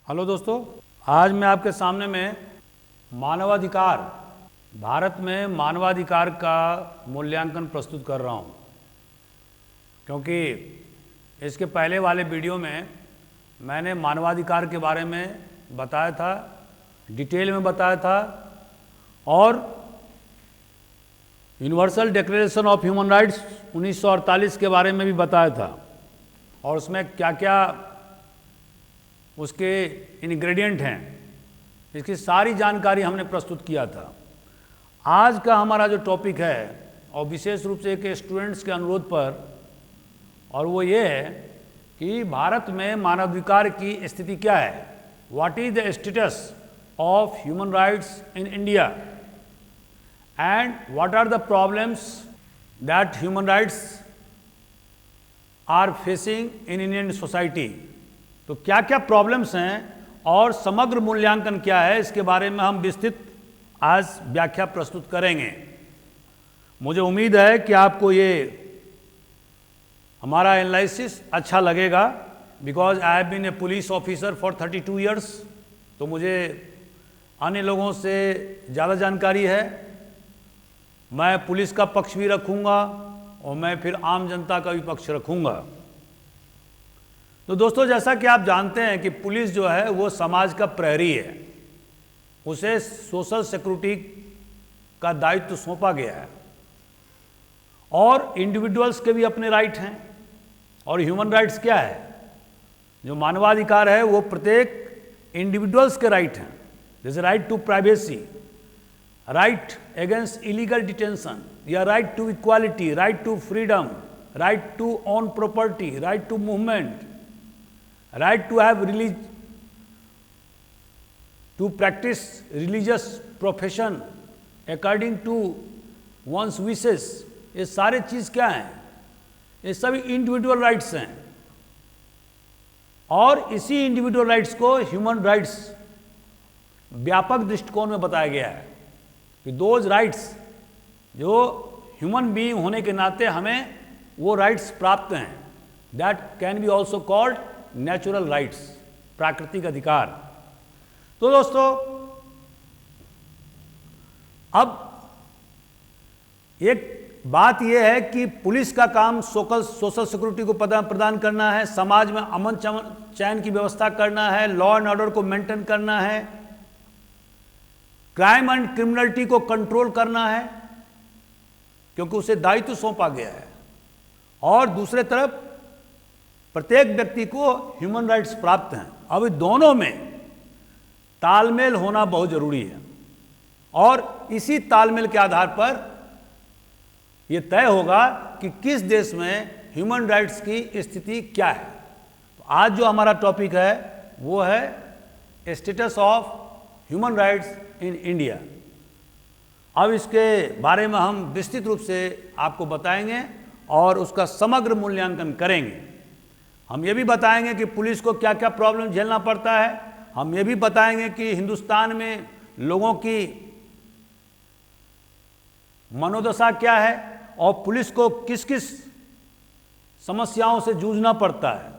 Hello दोस्तों, आज मैं आपके सामने में मानवाधिकार, भारत में मानवाधिकार का मूल्यांकन प्रस्तुत कर रहा हूँ, क्योंकि इसके पहले वाले वीडियो में मैंने मानवाधिकार के बारे में बताया था, डिटेल में बताया था और universal declaration of human rights 1948 के बारे में भी बताया था और उसमें क्या क्या उसके इंग्रेडिएंट हैं, इसकी सारी जानकारी हमने प्रस्तुत किया था। आज का हमारा जो टॉपिक है, और विशेष रूप से एक स्टूडेंट्स के अनुरोध पर, और वो ये है कि भारत में मानवाधिकार की स्थिति क्या है, what is the status of human rights in India and what are the problems that human rights are facing in Indian society. तो क्या क्या प्रॉब्लम्स हैं और समग्र मूल्यांकन क्या है, इसके बारे में हम विस्तृत आज व्याख्या प्रस्तुत करेंगे। मुझे उम्मीद है कि आपको ये हमारा एनालिसिस अच्छा लगेगा, because I have been a police officer for 32 years. तो मुझे अन्य लोगों से ज़्यादा जानकारी है। मैं पुलिस का पक्ष भी रखूँगा और मैं फिर आम जनता का भी पक्ष रखूँगा। तो दोस्तों, जैसा कि आप जानते हैं कि पुलिस जो है वो समाज का प्रहरी है, उसे सोशल सिक्योरिटी का दायित्व सौंपा गया है और इंडिविजुअल्स के भी अपने राइट हैं। और ह्यूमन राइट्स क्या है, जो मानवाधिकार है वो प्रत्येक इंडिविजुअल्स के राइट हैं, जैसे right to privacy, right against illegal detention, या right to equality, right to freedom, right to own property, right to movement, right to have to practice religious profession according to one's wishes। ये सारे चीज़ क्या हैं, ये सभी individual rights हैं और इसी इंडिविजुअल राइट्स को ह्यूमन राइट्स व्यापक दृष्टिकोण में बताया गया है कि दोज राइट्स जो ह्यूमन बीइंग होने के नाते हमें वो राइट्स प्राप्त हैं, that can be also called natural rights, प्राकृतिक अधिकार। तो दोस्तों, अब एक बात यह है कि पुलिस का काम सोशल सिक्योरिटी को प्रदान करना है, समाज में अमन चैन की व्यवस्था करना है, लॉ एंड ऑर्डर को मेंटेन करना है, क्राइम एंड क्रिमिनलिटी को कंट्रोल करना है, क्योंकि उसे दायित्व सौंपा गया है। और दूसरे तरफ प्रत्येक व्यक्ति को ह्यूमन राइट्स प्राप्त हैं। अब दोनों में तालमेल होना बहुत जरूरी है और इसी तालमेल के आधार पर यह तय होगा कि किस देश में ह्यूमन राइट्स की स्थिति क्या है। तो आज जो हमारा टॉपिक है वो है status of human rights in India. अब इसके बारे में हम विस्तृत रूप से आपको बताएंगे और उसका समग्र मूल्यांकन करेंगे। हम ये भी बताएंगे कि पुलिस को क्या क्या प्रॉब्लम झेलना पड़ता है। हम ये भी बताएंगे कि हिंदुस्तान में लोगों की मनोदशा क्या है और पुलिस को किस किस समस्याओं से जूझना पड़ता है।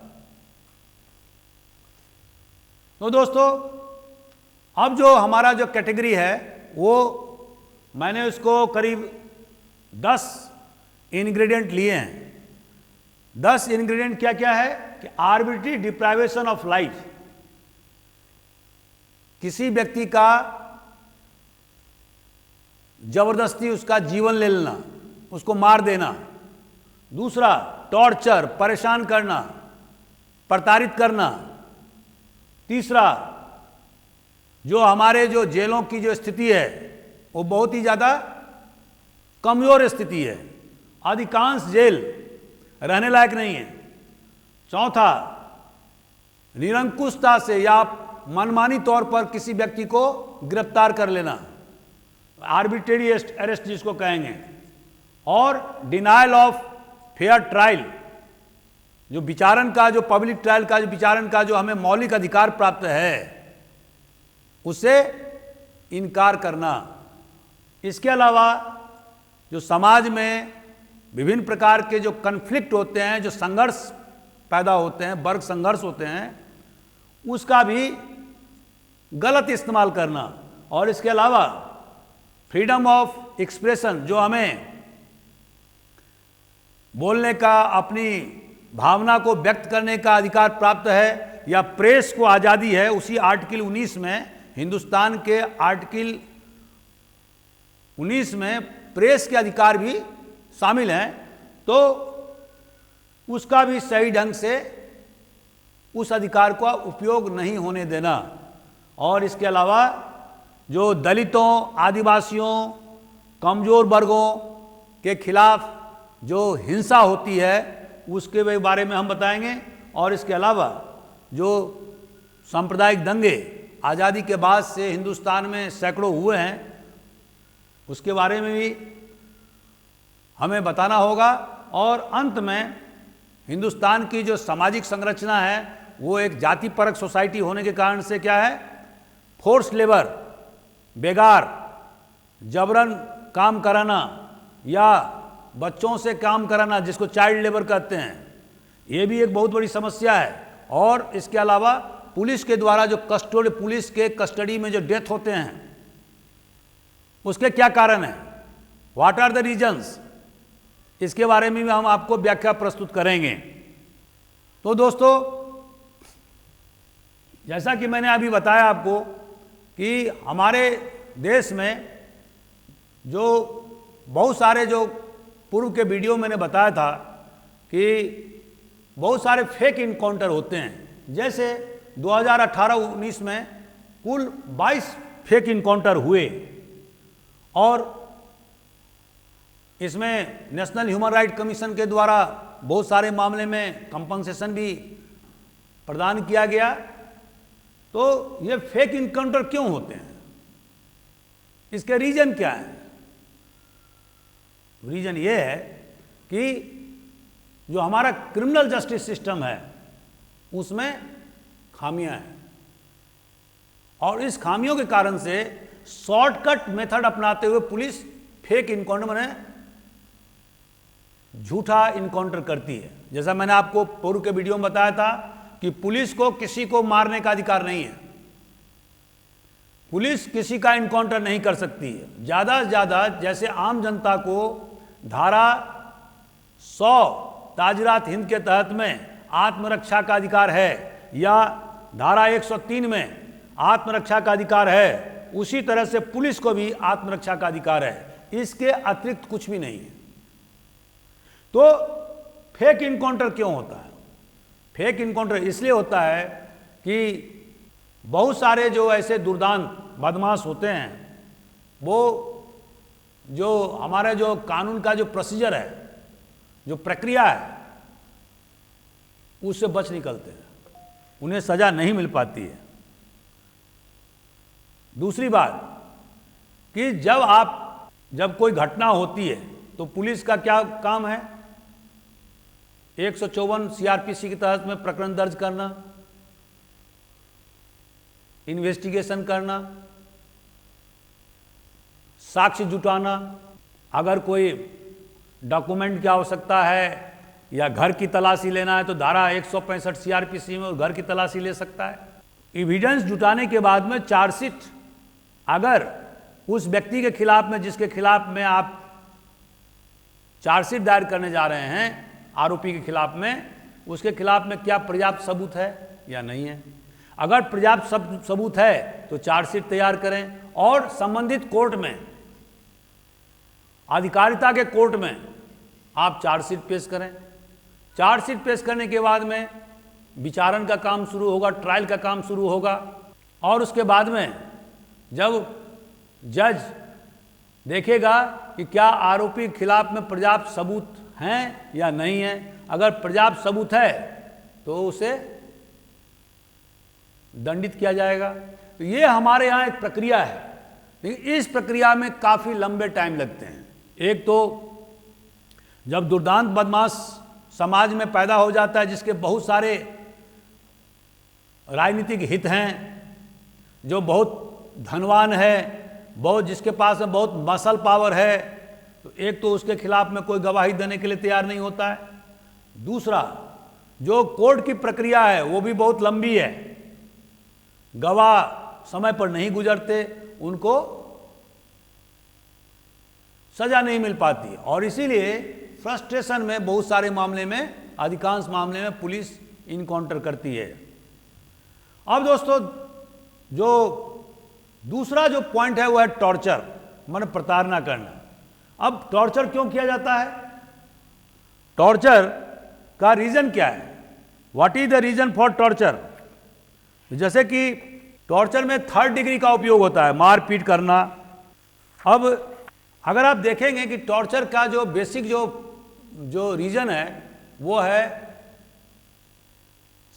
तो दोस्तों, अब जो हमारा जो कैटेगरी है वो मैंने उसको करीब 10 इंग्रेडिएंट लिए हैं। 10 इंग्रेडिएंट क्या क्या है कि आर्बिट्री डिप्राइवेशन ऑफ लाइफ, किसी व्यक्ति का जबरदस्ती उसका जीवन ले लेना, उसको मार देना। दूसरा, टॉर्चर, परेशान करना, प्रताड़ित करना। तीसरा, जो हमारे जो जेलों की जो स्थिति है वो बहुत ही ज़्यादा कमज़ोर स्थिति है, अधिकांश जेल रहने लायक नहीं है। चौथा, निरंकुशता से या मनमानी तौर पर किसी व्यक्ति को गिरफ्तार कर लेना, आर्बिट्रेरी अरेस्ट जिसको कहेंगे। और डिनायल ऑफ फेयर ट्रायल, जो विचारण का, जो पब्लिक ट्रायल का, जो विचारण का जो हमें मौलिक अधिकार प्राप्त है, उसे इनकार करना। इसके अलावा जो समाज में विभिन्न प्रकार के जो कन्फ्लिक्ट होते हैं, जो संघर्ष पैदा होते हैं, वर्ग संघर्ष होते हैं, उसका भी गलत इस्तेमाल करना, और इसके अलावा फ्रीडम ऑफ एक्सप्रेशन, जो हमें बोलने का, अपनी भावना को व्यक्त करने का अधिकार प्राप्त है, या प्रेस को आज़ादी है, उसी आर्टिकल 19 में, हिंदुस्तान के आर्टिकल 19 में प्रेस के अधिकार भी शामिल हैं, तो उसका भी सही ढंग से उस अधिकार का उपयोग नहीं होने देना। और इसके अलावा जो दलितों, आदिवासियों, कमज़ोर वर्गों के खिलाफ जो हिंसा होती है उसके बारे में हम बताएंगे। और इसके अलावा जो सांप्रदायिक दंगे आज़ादी के बाद से हिंदुस्तान में सैकड़ों हुए हैं, उसके बारे में भी हमें बताना होगा। और अंत में हिंदुस्तान की जो सामाजिक संरचना है वो एक जाति परक सोसाइटी होने के कारण से क्या है, फोर्स लेबर, बेगार, जबरन काम कराना या बच्चों से काम कराना, जिसको चाइल्ड लेबर कहते हैं, ये भी एक बहुत बड़ी समस्या है। और इसके अलावा पुलिस के द्वारा जो पुलिस के कस्टडी में जो डेथ होते हैं उसके क्या कारण हैं, व्हाट आर द रीजन्स, इसके बारे में भी हम आपको व्याख्या प्रस्तुत करेंगे। तो दोस्तों, जैसा कि मैंने अभी बताया आपको कि हमारे देश में जो बहुत सारे, जो पूर्व के वीडियो मैंने बताया था कि बहुत सारे फेक इनकाउंटर होते हैं। जैसे 2018-19 में कुल 22 फेक इनकाउंटर हुए, और इसमें नेशनल ह्यूमन राइट कमीशन के द्वारा बहुत सारे मामले में कंपनसेशन भी प्रदान किया गया। तो ये फेक इनकाउंटर क्यों होते हैं, इसके रीजन क्या है? रीजन ये है कि जो हमारा क्रिमिनल जस्टिस सिस्टम है उसमें खामियां हैं, और इस खामियों के कारण से शॉर्टकट मेथड अपनाते हुए पुलिस फेक इनकाउंटर में झूठा इनकाउंटर करती है। जैसा मैंने आपको पूर्व के वीडियो में बताया था कि पुलिस को किसी को मारने का अधिकार नहीं है, पुलिस किसी का इनकाउंटर नहीं कर सकती है। ज़्यादा से ज़्यादा जैसे आम जनता को धारा 100 ताजरात हिंद के तहत में आत्मरक्षा का अधिकार है, या धारा 103 में आत्मरक्षा का अधिकार है, उसी तरह से पुलिस को भी आत्मरक्षा का अधिकार है। इसके अतिरिक्त कुछ भी नहीं है। तो फेक इनकाउंटर क्यों होता है? फेक इनकाउंटर इसलिए होता है कि बहुत सारे जो ऐसे दुर्दांत बदमाश होते हैं, वो जो हमारे जो कानून का जो प्रोसीजर है, जो प्रक्रिया है, उससे बच निकलते हैं, उन्हें सजा नहीं मिल पाती है। दूसरी बात कि जब कोई घटना होती है तो पुलिस का क्या काम है? 154 सीआरपीसी के तहत में प्रकरण दर्ज करना, इन्वेस्टिगेशन करना, साक्ष्य जुटाना, अगर कोई डॉक्यूमेंट की आवश्यकता है या घर की तलाशी लेना है तो धारा 165 सीआरपीसी में घर की तलाशी ले सकता है। एविडेंस जुटाने के बाद में चार्जशीट अगर उस व्यक्ति के खिलाफ में, जिसके खिलाफ में आप चार्जशीट दायर करने जा रहे हैं, आरोपी के खिलाफ में, उसके खिलाफ में क्या पर्याप्त सबूत है या नहीं है। अगर पर्याप्त सबूत है तो चार्जशीट तैयार करें और संबंधित कोर्ट में, अधिकारिता के कोर्ट में आप चार्जशीट पेश करें। चार्जशीट पेश करने के बाद में विचारण का काम शुरू होगा, ट्रायल का काम शुरू होगा, और उसके बाद में जब जज देखेगा कि क्या आरोपी के खिलाफ में पर्याप्त सबूत हैं या नहीं है, अगर पर्याप्त सबूत है तो उसे दंडित किया जाएगा। तो ये हमारे यहाँ एक प्रक्रिया है, लेकिन इस प्रक्रिया में काफ़ी लंबे टाइम लगते हैं। एक तो जब दुर्दांत बदमाश समाज में पैदा हो जाता है, जिसके बहुत सारे राजनीतिक हित हैं, जो बहुत धनवान है, बहुत जिसके पास में बहुत मसल पावर है, तो एक तो उसके खिलाफ में कोई गवाही देने के लिए तैयार नहीं होता है। दूसरा, जो कोर्ट की प्रक्रिया है वो भी बहुत लंबी है, गवाह समय पर नहीं गुजरते उनको सजा नहीं मिल पाती, और इसीलिए फ्रस्ट्रेशन में बहुत सारे मामले में, अधिकांश मामले में पुलिस इनकाउंटर करती है। अब दोस्तों जो दूसरा जो पॉइंट है वो है टॉर्चर, माने प्रताड़ना करना। अब टॉर्चर क्यों किया जाता है? टॉर्चर का रीजन क्या है? What is the reason for torture? जैसे कि टॉर्चर में 3rd डिग्री का उपयोग होता है, मारपीट करना। अब अगर आप देखेंगे कि टॉर्चर का जो बेसिक जो रीजन है वो है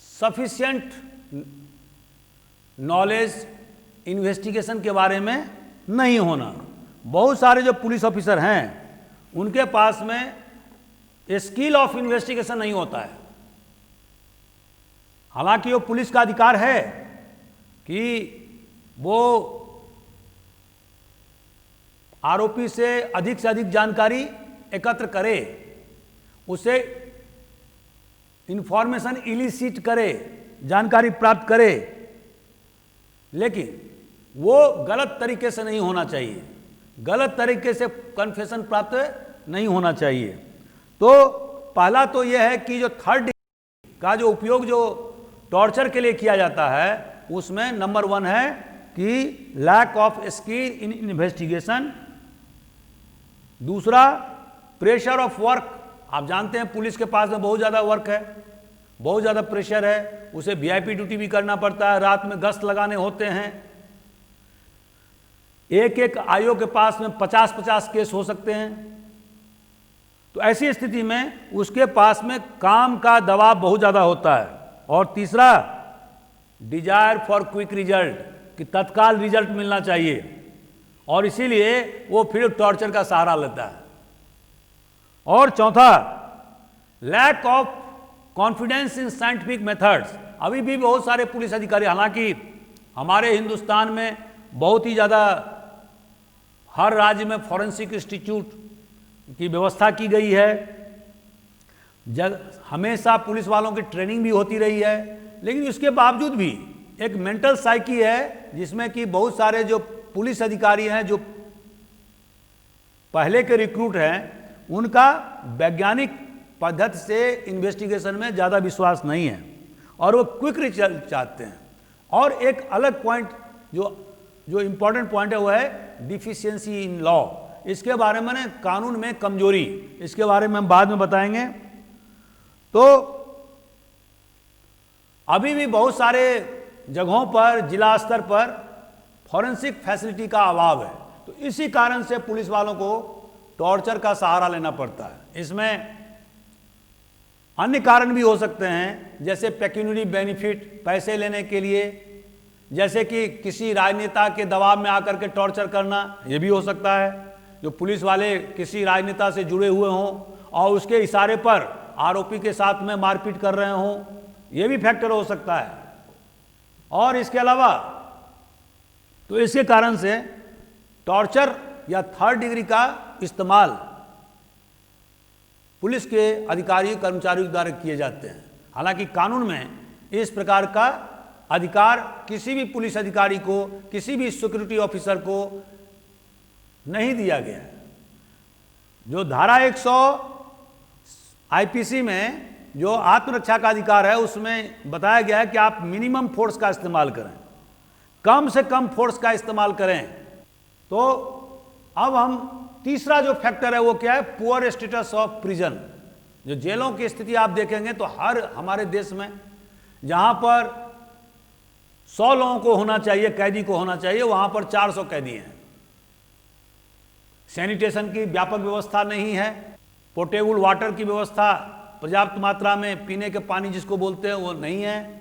सफिशिएंट नॉलेज इन्वेस्टिगेशन के बारे में नहीं होना। बहुत सारे जो पुलिस ऑफिसर हैं उनके पास में स्किल ऑफ इन्वेस्टिगेशन नहीं होता है। हालांकि वो पुलिस का अधिकार है कि वो आरोपी से अधिक जानकारी एकत्र करे, उसे इंफॉर्मेशन इलिसिट करे, जानकारी प्राप्त करे, लेकिन वो गलत तरीके से नहीं होना चाहिए, गलत तरीके से कन्फेशन प्राप्त नहीं होना चाहिए। तो पहला तो यह है कि जो 3rd डिग्री का जो उपयोग जो टॉर्चर के लिए किया जाता है उसमें नंबर 1 है कि lack of skill in investigation. दूसरा प्रेशर ऑफ वर्क। आप जानते हैं पुलिस के पास में बहुत ज़्यादा वर्क है, बहुत ज़्यादा प्रेशर है, उसे वीआईपी ड्यूटी भी करना पड़ता है, रात में गश्त लगाने होते हैं। एक आईओ के पास में 50-50 केस हो सकते हैं। तो ऐसी स्थिति में उसके पास में काम का दबाव बहुत ज़्यादा होता है। और तीसरा डिजायर फॉर क्विक रिजल्ट, कि तत्काल रिजल्ट मिलना चाहिए, और इसीलिए वो फिर टॉर्चर का सहारा लेता है। और चौथा lack of confidence in scientific methods. अभी भी बहुत सारे पुलिस अधिकारी, हालांकि हमारे हिंदुस्तान में बहुत ही ज़्यादा हर राज्य में फॉरेंसिक इंस्टीट्यूट की व्यवस्था की गई है, हमेशा पुलिस वालों की ट्रेनिंग भी होती रही है, लेकिन उसके बावजूद भी एक मेंटल साइकी है जिसमें कि बहुत सारे जो पुलिस अधिकारी हैं जो पहले के रिक्रूट हैं उनका वैज्ञानिक पद्धति से इन्वेस्टिगेशन में ज़्यादा विश्वास नहीं है और वो क्विक रिजल्ट चाहते हैं। और एक अलग पॉइंट जो इम्पोर्टेंट पॉइंट है वो है डिफिशियंसी इन लॉ। इसके बारे में ना कानून में कमजोरी, इसके बारे में हम बाद में बताएंगे। तो अभी भी बहुत सारे जगहों पर जिला स्तर पर फॉरेंसिक फैसिलिटी का अभाव है, तो इसी कारण से पुलिस वालों को टॉर्चर का सहारा लेना पड़ता है। इसमें अन्य कारण भी हो सकते हैं, जैसे पेक्यूनिटी बेनिफिट, पैसे लेने के लिए, जैसे कि किसी राजनेता के दबाव में आकर के टॉर्चर करना, यह भी हो सकता है। जो पुलिस वाले किसी राजनेता से जुड़े हुए हों और उसके इशारे पर आरोपी के साथ में मारपीट कर रहे हों, यह भी फैक्टर हो सकता है। और इसके अलावा तो इसके कारण से टॉर्चर या 3rd डिग्री का इस्तेमाल पुलिस के अधिकारियों कर्मचारियों द्वारा किए जाते हैं। हालांकि कानून में इस प्रकार का अधिकार किसी भी पुलिस अधिकारी को, किसी भी सिक्योरिटी ऑफिसर को नहीं दिया गया है। जो धारा 100 आईपीसी में जो आत्मरक्षा का अधिकार है उसमें बताया गया है कि आप मिनिमम फोर्स का इस्तेमाल करें, कम से कम फोर्स का इस्तेमाल करें। तो अब हम तीसरा जो फैक्टर है वो क्या है, पुअर स्टेटस ऑफ प्रिजन। जो जेलों की स्थिति आप देखेंगे तो हर हमारे देश में जहां पर 100 लोगों को होना चाहिए, कैदी को होना चाहिए, वहां पर 400 कैदी हैं। सैनिटेशन की व्यापक व्यवस्था नहीं है, पोर्टेबल वाटर की व्यवस्था पर्याप्त मात्रा में, पीने के पानी जिसको बोलते हैं वो नहीं है,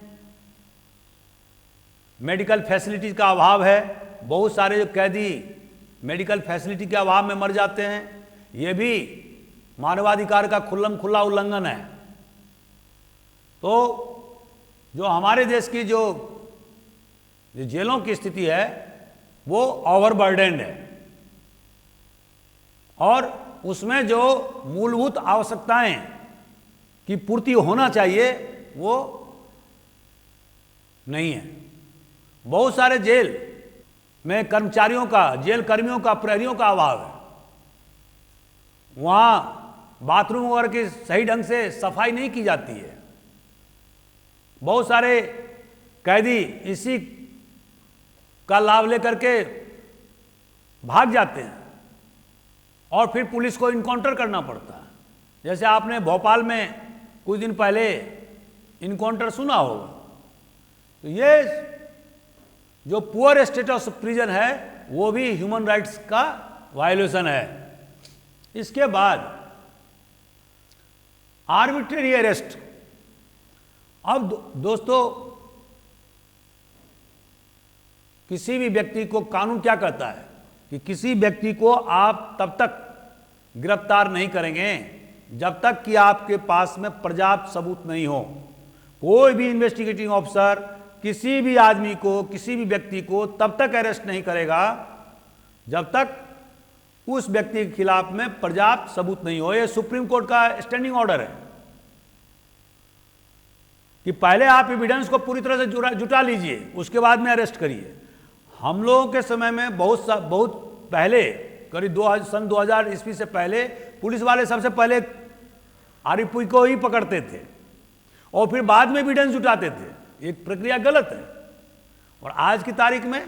मेडिकल फैसिलिटीज का अभाव है। बहुत सारे जो कैदी मेडिकल फैसिलिटी के अभाव में मर जाते हैं, ये भी मानवाधिकार का खुल्ला उल्लंघन है। तो जो हमारे देश की जो जेलों की स्थिति है वो ओवरबर्डेंड है और उसमें जो मूलभूत आवश्यकताएं की पूर्ति होना चाहिए वो नहीं है। बहुत सारे जेल में कर्मचारियों का, जेल कर्मियों का, प्रहरियों का अभाव है। वहाँ बाथरूम वगैरह की सही ढंग से सफाई नहीं की जाती है। बहुत सारे कैदी इसी का लाभ लेकर के भाग जाते हैं और फिर पुलिस को इनकाउंटर करना पड़ता है। जैसे आपने भोपाल में कुछ दिन पहले इनकाउंटर सुना होगा। तो ये जो पुअर स्टेटस ऑफ प्रिजन है वो भी ह्यूमन राइट्स का वायलेशन है। इसके बाद आर्बिट्रेरी अरेस्ट। अब दोस्तों, किसी भी व्यक्ति को कानून क्या कहता है कि किसी व्यक्ति को आप तब तक गिरफ्तार नहीं करेंगे जब तक कि आपके पास में पर्याप्त सबूत नहीं हो। कोई भी इन्वेस्टिगेटिंग ऑफिसर किसी भी आदमी को, किसी भी व्यक्ति को तब तक अरेस्ट नहीं करेगा जब तक उस व्यक्ति के खिलाफ में पर्याप्त सबूत नहीं हो। यह सुप्रीम कोर्ट का स्टैंडिंग ऑर्डर है कि पहले आप एविडेंस को पूरी तरह से जुटा लीजिए, उसके बाद में अरेस्ट करिए। हम लोगों के समय में बहुत पहले, करीब सन 2000 ईस्वी से पहले, पुलिस वाले सबसे पहले आरोपी को ही पकड़ते थे और फिर बाद में एविडेंस जुटाते थे। एक प्रक्रिया गलत है। और आज की तारीख में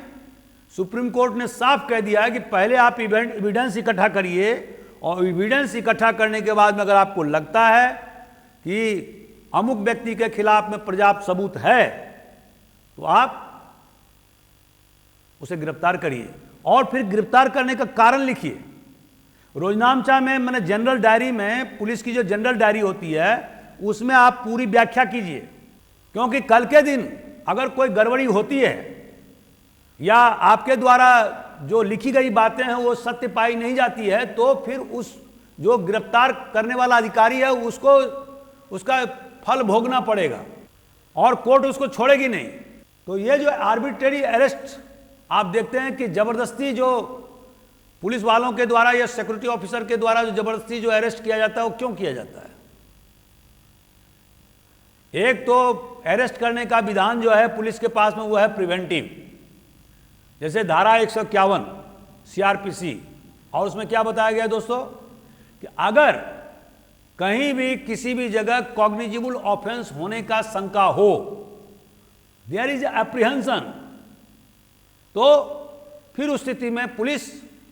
सुप्रीम कोर्ट ने साफ कह दिया है कि पहले आप एविडेंस इकट्ठा करिए और एविडेंस इकट्ठा करने के बाद में अगर आपको लगता है कि अमुक व्यक्ति के खिलाफ में पर्याप्त सबूत है तो आप उसे गिरफ्तार करिए और फिर गिरफ्तार करने का कारण लिखिए। रोजनामचा में, मैंने जनरल डायरी में, पुलिस की जो जनरल डायरी होती है उसमें आप पूरी व्याख्या कीजिए, क्योंकि कल के दिन अगर कोई गड़बड़ी होती है या आपके द्वारा जो लिखी गई बातें हैं वो सत्य पाई नहीं जाती है तो फिर उस जो गिरफ्तार करने वाला अधिकारी है उसको उसका फल भोगना पड़ेगा और कोर्ट उसको छोड़ेगी नहीं। तो ये जो आर्बिट्रेरी अरेस्ट आप देखते हैं कि जबरदस्ती जो पुलिस वालों के द्वारा या सिक्योरिटी ऑफिसर के द्वारा जो जबरदस्ती जो अरेस्ट किया जाता है वो क्यों किया जाता है? एक तो अरेस्ट करने का विधान जो है पुलिस के पास में वो है प्रिवेंटिव, जैसे धारा 151 सीआरपीसी, और उसमें क्या बताया गया दोस्तों कि अगर कहीं भी किसी भी जगह कॉग्निजिबल ऑफेंस होने का शंका हो, देयर इज एप्रीहेंशन, तो फिर उस स्थिति में पुलिस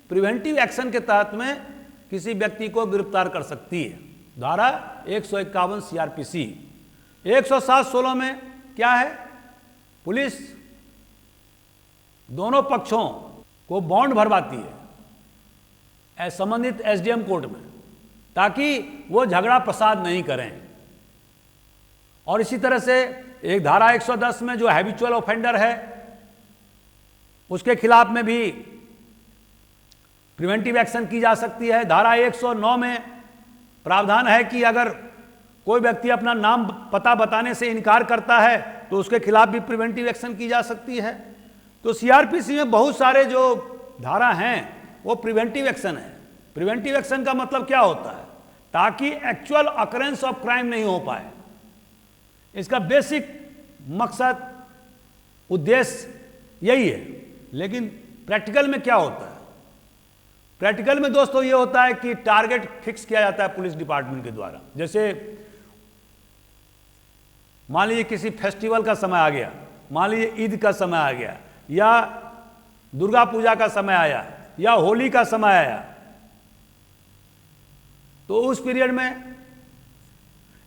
प्रिवेंटिव एक्शन के तहत में किसी व्यक्ति को गिरफ्तार कर सकती है। धारा 151 सीआरपीसी। 107(16) में क्या है? पुलिस दोनों पक्षों को बॉन्ड भरवाती है संबंधित एसडीएम कोर्ट में, ताकि वो झगड़ा प्रसाद नहीं करें। और इसी तरह से एक धारा 110 में जो हैबिचुअल ऑफेंडर है उसके खिलाफ में भी प्रिवेंटिव एक्शन की जा सकती है। धारा 109 में प्रावधान है कि अगर कोई व्यक्ति अपना नाम पता बताने से इनकार करता है तो उसके खिलाफ भी प्रिवेंटिव एक्शन की जा सकती है। तो सीआरपीसी में बहुत सारे जो धारा हैं वो प्रिवेंटिव एक्शन है। प्रिवेंटिव एक्शन का मतलब क्या होता है? ताकि एक्चुअल अकरेंस ऑफ क्राइम नहीं हो पाए। इसका बेसिक मकसद, उद्देश्य यही है। लेकिन प्रैक्टिकल में क्या होता है? प्रैक्टिकल में दोस्तों ये होता है कि टारगेट फिक्स किया जाता है पुलिस डिपार्टमेंट के द्वारा। जैसे मान लीजिए किसी फेस्टिवल का समय आ गया, मान लीजिए ईद का समय आ गया या दुर्गा पूजा का समय आया या होली का समय आया, तो उस पीरियड में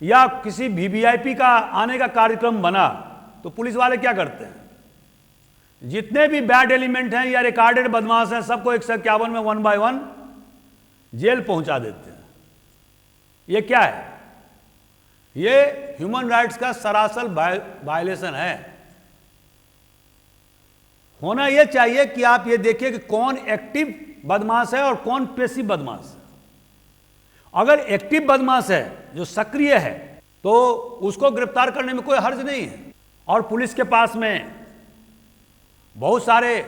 या किसी वीवीआईपी का आने का कार्यक्रम बना तो पुलिस वाले क्या करते हैं? जितने भी बैड एलिमेंट हैं या रिकॉर्डेड बदमाश हैं सबको 151 में 1 बाय 1 जेल पहुंचा देते हैं। ये क्या है? ये ह्यूमन राइट्स का सरासर वायलेशन है। होना यह चाहिए कि आप ये देखिए कि कौन एक्टिव बदमाश है और कौन पैसिव बदमाश है। अगर एक्टिव बदमाश है, जो सक्रिय है, तो उसको गिरफ्तार करने में कोई हर्ज नहीं है। और पुलिस के पास में बहुत सारे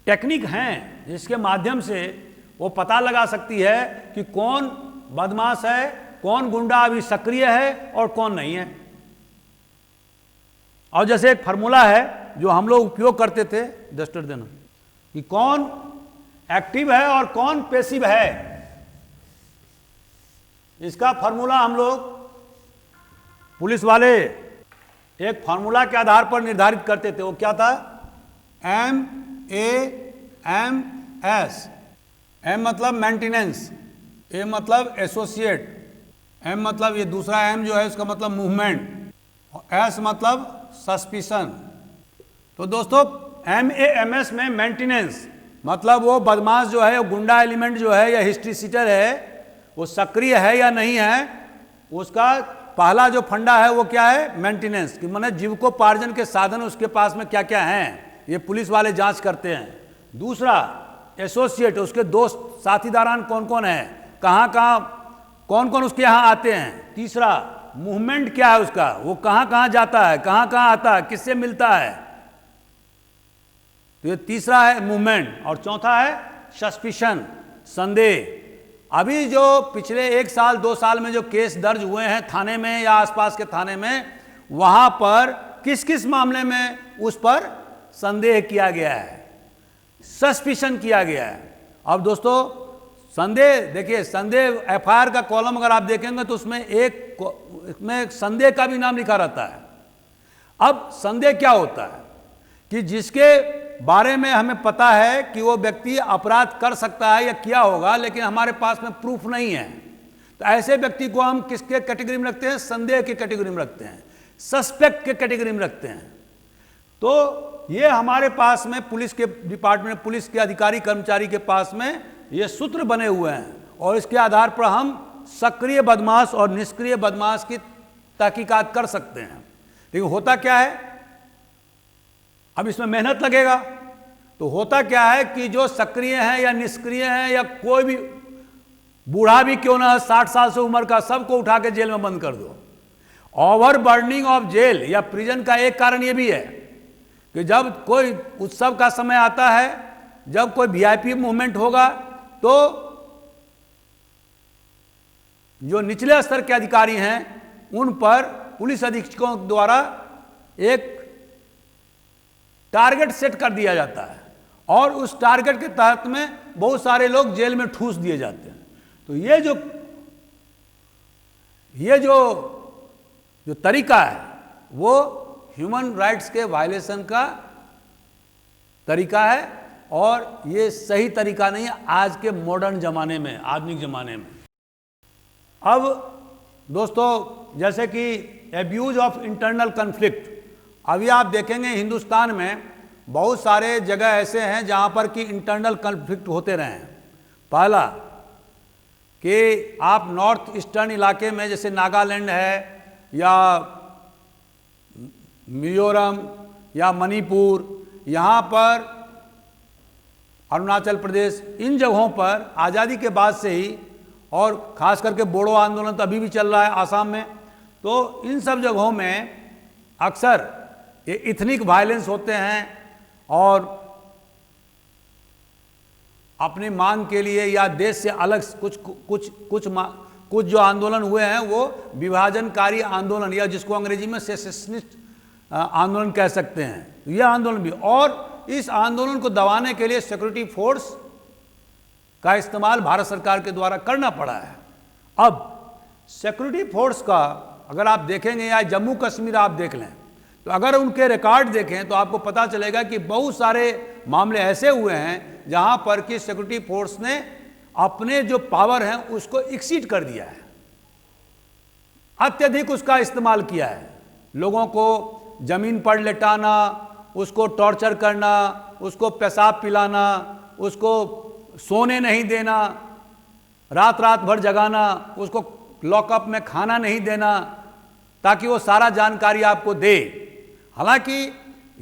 टेक्निक हैं जिसके माध्यम से वो पता लगा सकती है कि कौन बदमाश है, कौन गुंडा अभी सक्रिय है और कौन नहीं है। और जैसे एक फार्मूला है जो हम लोग उपयोग करते थे, डस्टर देना, कि कौन एक्टिव है और कौन पैसिव है, इसका फॉर्मूला हम लोग पुलिस वाले एक फॉर्मूला के आधार पर निर्धारित करते थे। वो क्या था? MAMS। M मतलब मेंटेनेंस, A मतलब एसोसिएट, M मतलब ये दूसरा M जो है उसका मतलब मूवमेंट, और S मतलब सस्पिशन। तो दोस्तों MAMS में मेंटेनेंस मतलब वो बदमाश जो है, वो गुंडा एलिमेंट जो है या हिस्ट्री सीटर है, वो सक्रिय है या नहीं है, उसका पहला जो फंडा है वो क्या है? मेंटेनेंस, कि माने जीविकोपार्जन के साधन उसके पास में क्या क्या हैं, ये पुलिस वाले जांच करते हैं। दूसरा एसोसिएट, उसके दोस्त साथीदारान कौन कौन है, कहाँ कहाँ कौन कौन उसके यहाँ आते हैं। तीसरा मूवमेंट क्या है उसका, वो कहाँ कहाँ जाता है, कहाँ कहाँ आता है, किससे मिलता है, तो ये तीसरा है मूवमेंट। और चौथा है सस्पिशन, संदेह। अभी जो पिछले 1 साल 2 साल में जो केस दर्ज हुए हैं थाने में या आसपास के थाने में, वहां पर किस किस मामले में उस पर संदेह किया गया है, सस्पिशन किया गया है। अब दोस्तों संदेह, देखिए संदेह FIR का कॉलम अगर आप देखेंगे तो उसमें इसमें संदेह का भी नाम लिखा रहता है। अब संदेह क्या होता है कि जिसके बारे में हमें पता है कि वो व्यक्ति अपराध कर सकता है या किया होगा, लेकिन हमारे पास में प्रूफ नहीं है, तो ऐसे व्यक्ति को हम किसके कैटेगरी में रखते हैं? संदेह की कैटेगरी में रखते हैं, सस्पेक्ट के कैटेगरी में रखते हैं। तो ये हमारे पास में पुलिस के डिपार्टमेंट, पुलिस के अधिकारी कर्मचारी के पास में ये सूत्र बने हुए हैं, और इसके आधार पर हम सक्रिय बदमाश और निष्क्रिय बदमाश की तहकीकात कर सकते हैं। लेकिन होता क्या है, अब इसमें मेहनत लगेगा, तो होता क्या है कि जो सक्रिय हैं या निष्क्रिय हैं या कोई भी बूढ़ा भी क्यों ना, 60 साल से उम्र का, सबको उठा के जेल में बंद कर दो। ओवर बर्निंग ऑफ जेल या प्रिजन का एक कारण ये भी है कि जब कोई उत्सव का समय आता है, जब कोई VIP मूवमेंट होगा, तो जो निचले स्तर के अधिकारी हैं उन पर पुलिस अधीक्षकों द्वारा एक टारगेट सेट कर दिया जाता है, और उस टारगेट के तहत में बहुत सारे लोग जेल में ठूस दिए जाते हैं। तो ये जो तरीका है वो ह्यूमन राइट्स के वायलेशन का तरीका है, और ये सही तरीका नहीं है आज के मॉडर्न जमाने में, आधुनिक जमाने में। अब दोस्तों जैसे कि एब्यूज ऑफ इंटरनल कन्फ्लिक्ट, अभी आप देखेंगे हिंदुस्तान में बहुत सारे जगह ऐसे हैं जहां पर कि इंटरनल कन्फ्लिक्ट होते रहे हैं। पहला कि आप नॉर्थ ईस्टर्न इलाके में जैसे नागालैंड है या मिजोरम या मणिपुर, यहाँ पर अरुणाचल प्रदेश, इन जगहों पर आज़ादी के बाद से ही, और ख़ास करके बोडो आंदोलन तो अभी भी चल रहा है आसाम में, तो इन सब जगहों में अक्सर ये इथनिक वायलेंस होते हैं, और अपनी मांग के लिए या देश से अलग कुछ जो आंदोलन हुए हैं वो विभाजनकारी आंदोलन, या जिसको अंग्रेजी में सेसेशनिस्ट आंदोलन कह सकते हैं, यह आंदोलन भी। और इस आंदोलन को दबाने के लिए सिक्योरिटी फोर्स का इस्तेमाल भारत सरकार के द्वारा करना पड़ा है। अब सिक्योरिटी फोर्स का अगर आप देखेंगे या जम्मू कश्मीर आप देख लें, तो अगर उनके रिकॉर्ड देखें तो आपको पता चलेगा कि बहुत सारे मामले ऐसे हुए हैं जहां पर कि सिक्योरिटी फोर्स ने अपने जो पावर हैं उसको एक्सीड कर दिया है, अत्यधिक उसका इस्तेमाल किया है। लोगों को जमीन पर लेटाना, उसको टॉर्चर करना, उसको पेशाब पिलाना, उसको सोने नहीं देना, रात रात भर जगाना, उसको लॉकअप में खाना नहीं देना ताकि वो सारा जानकारी आपको दे। हालांकि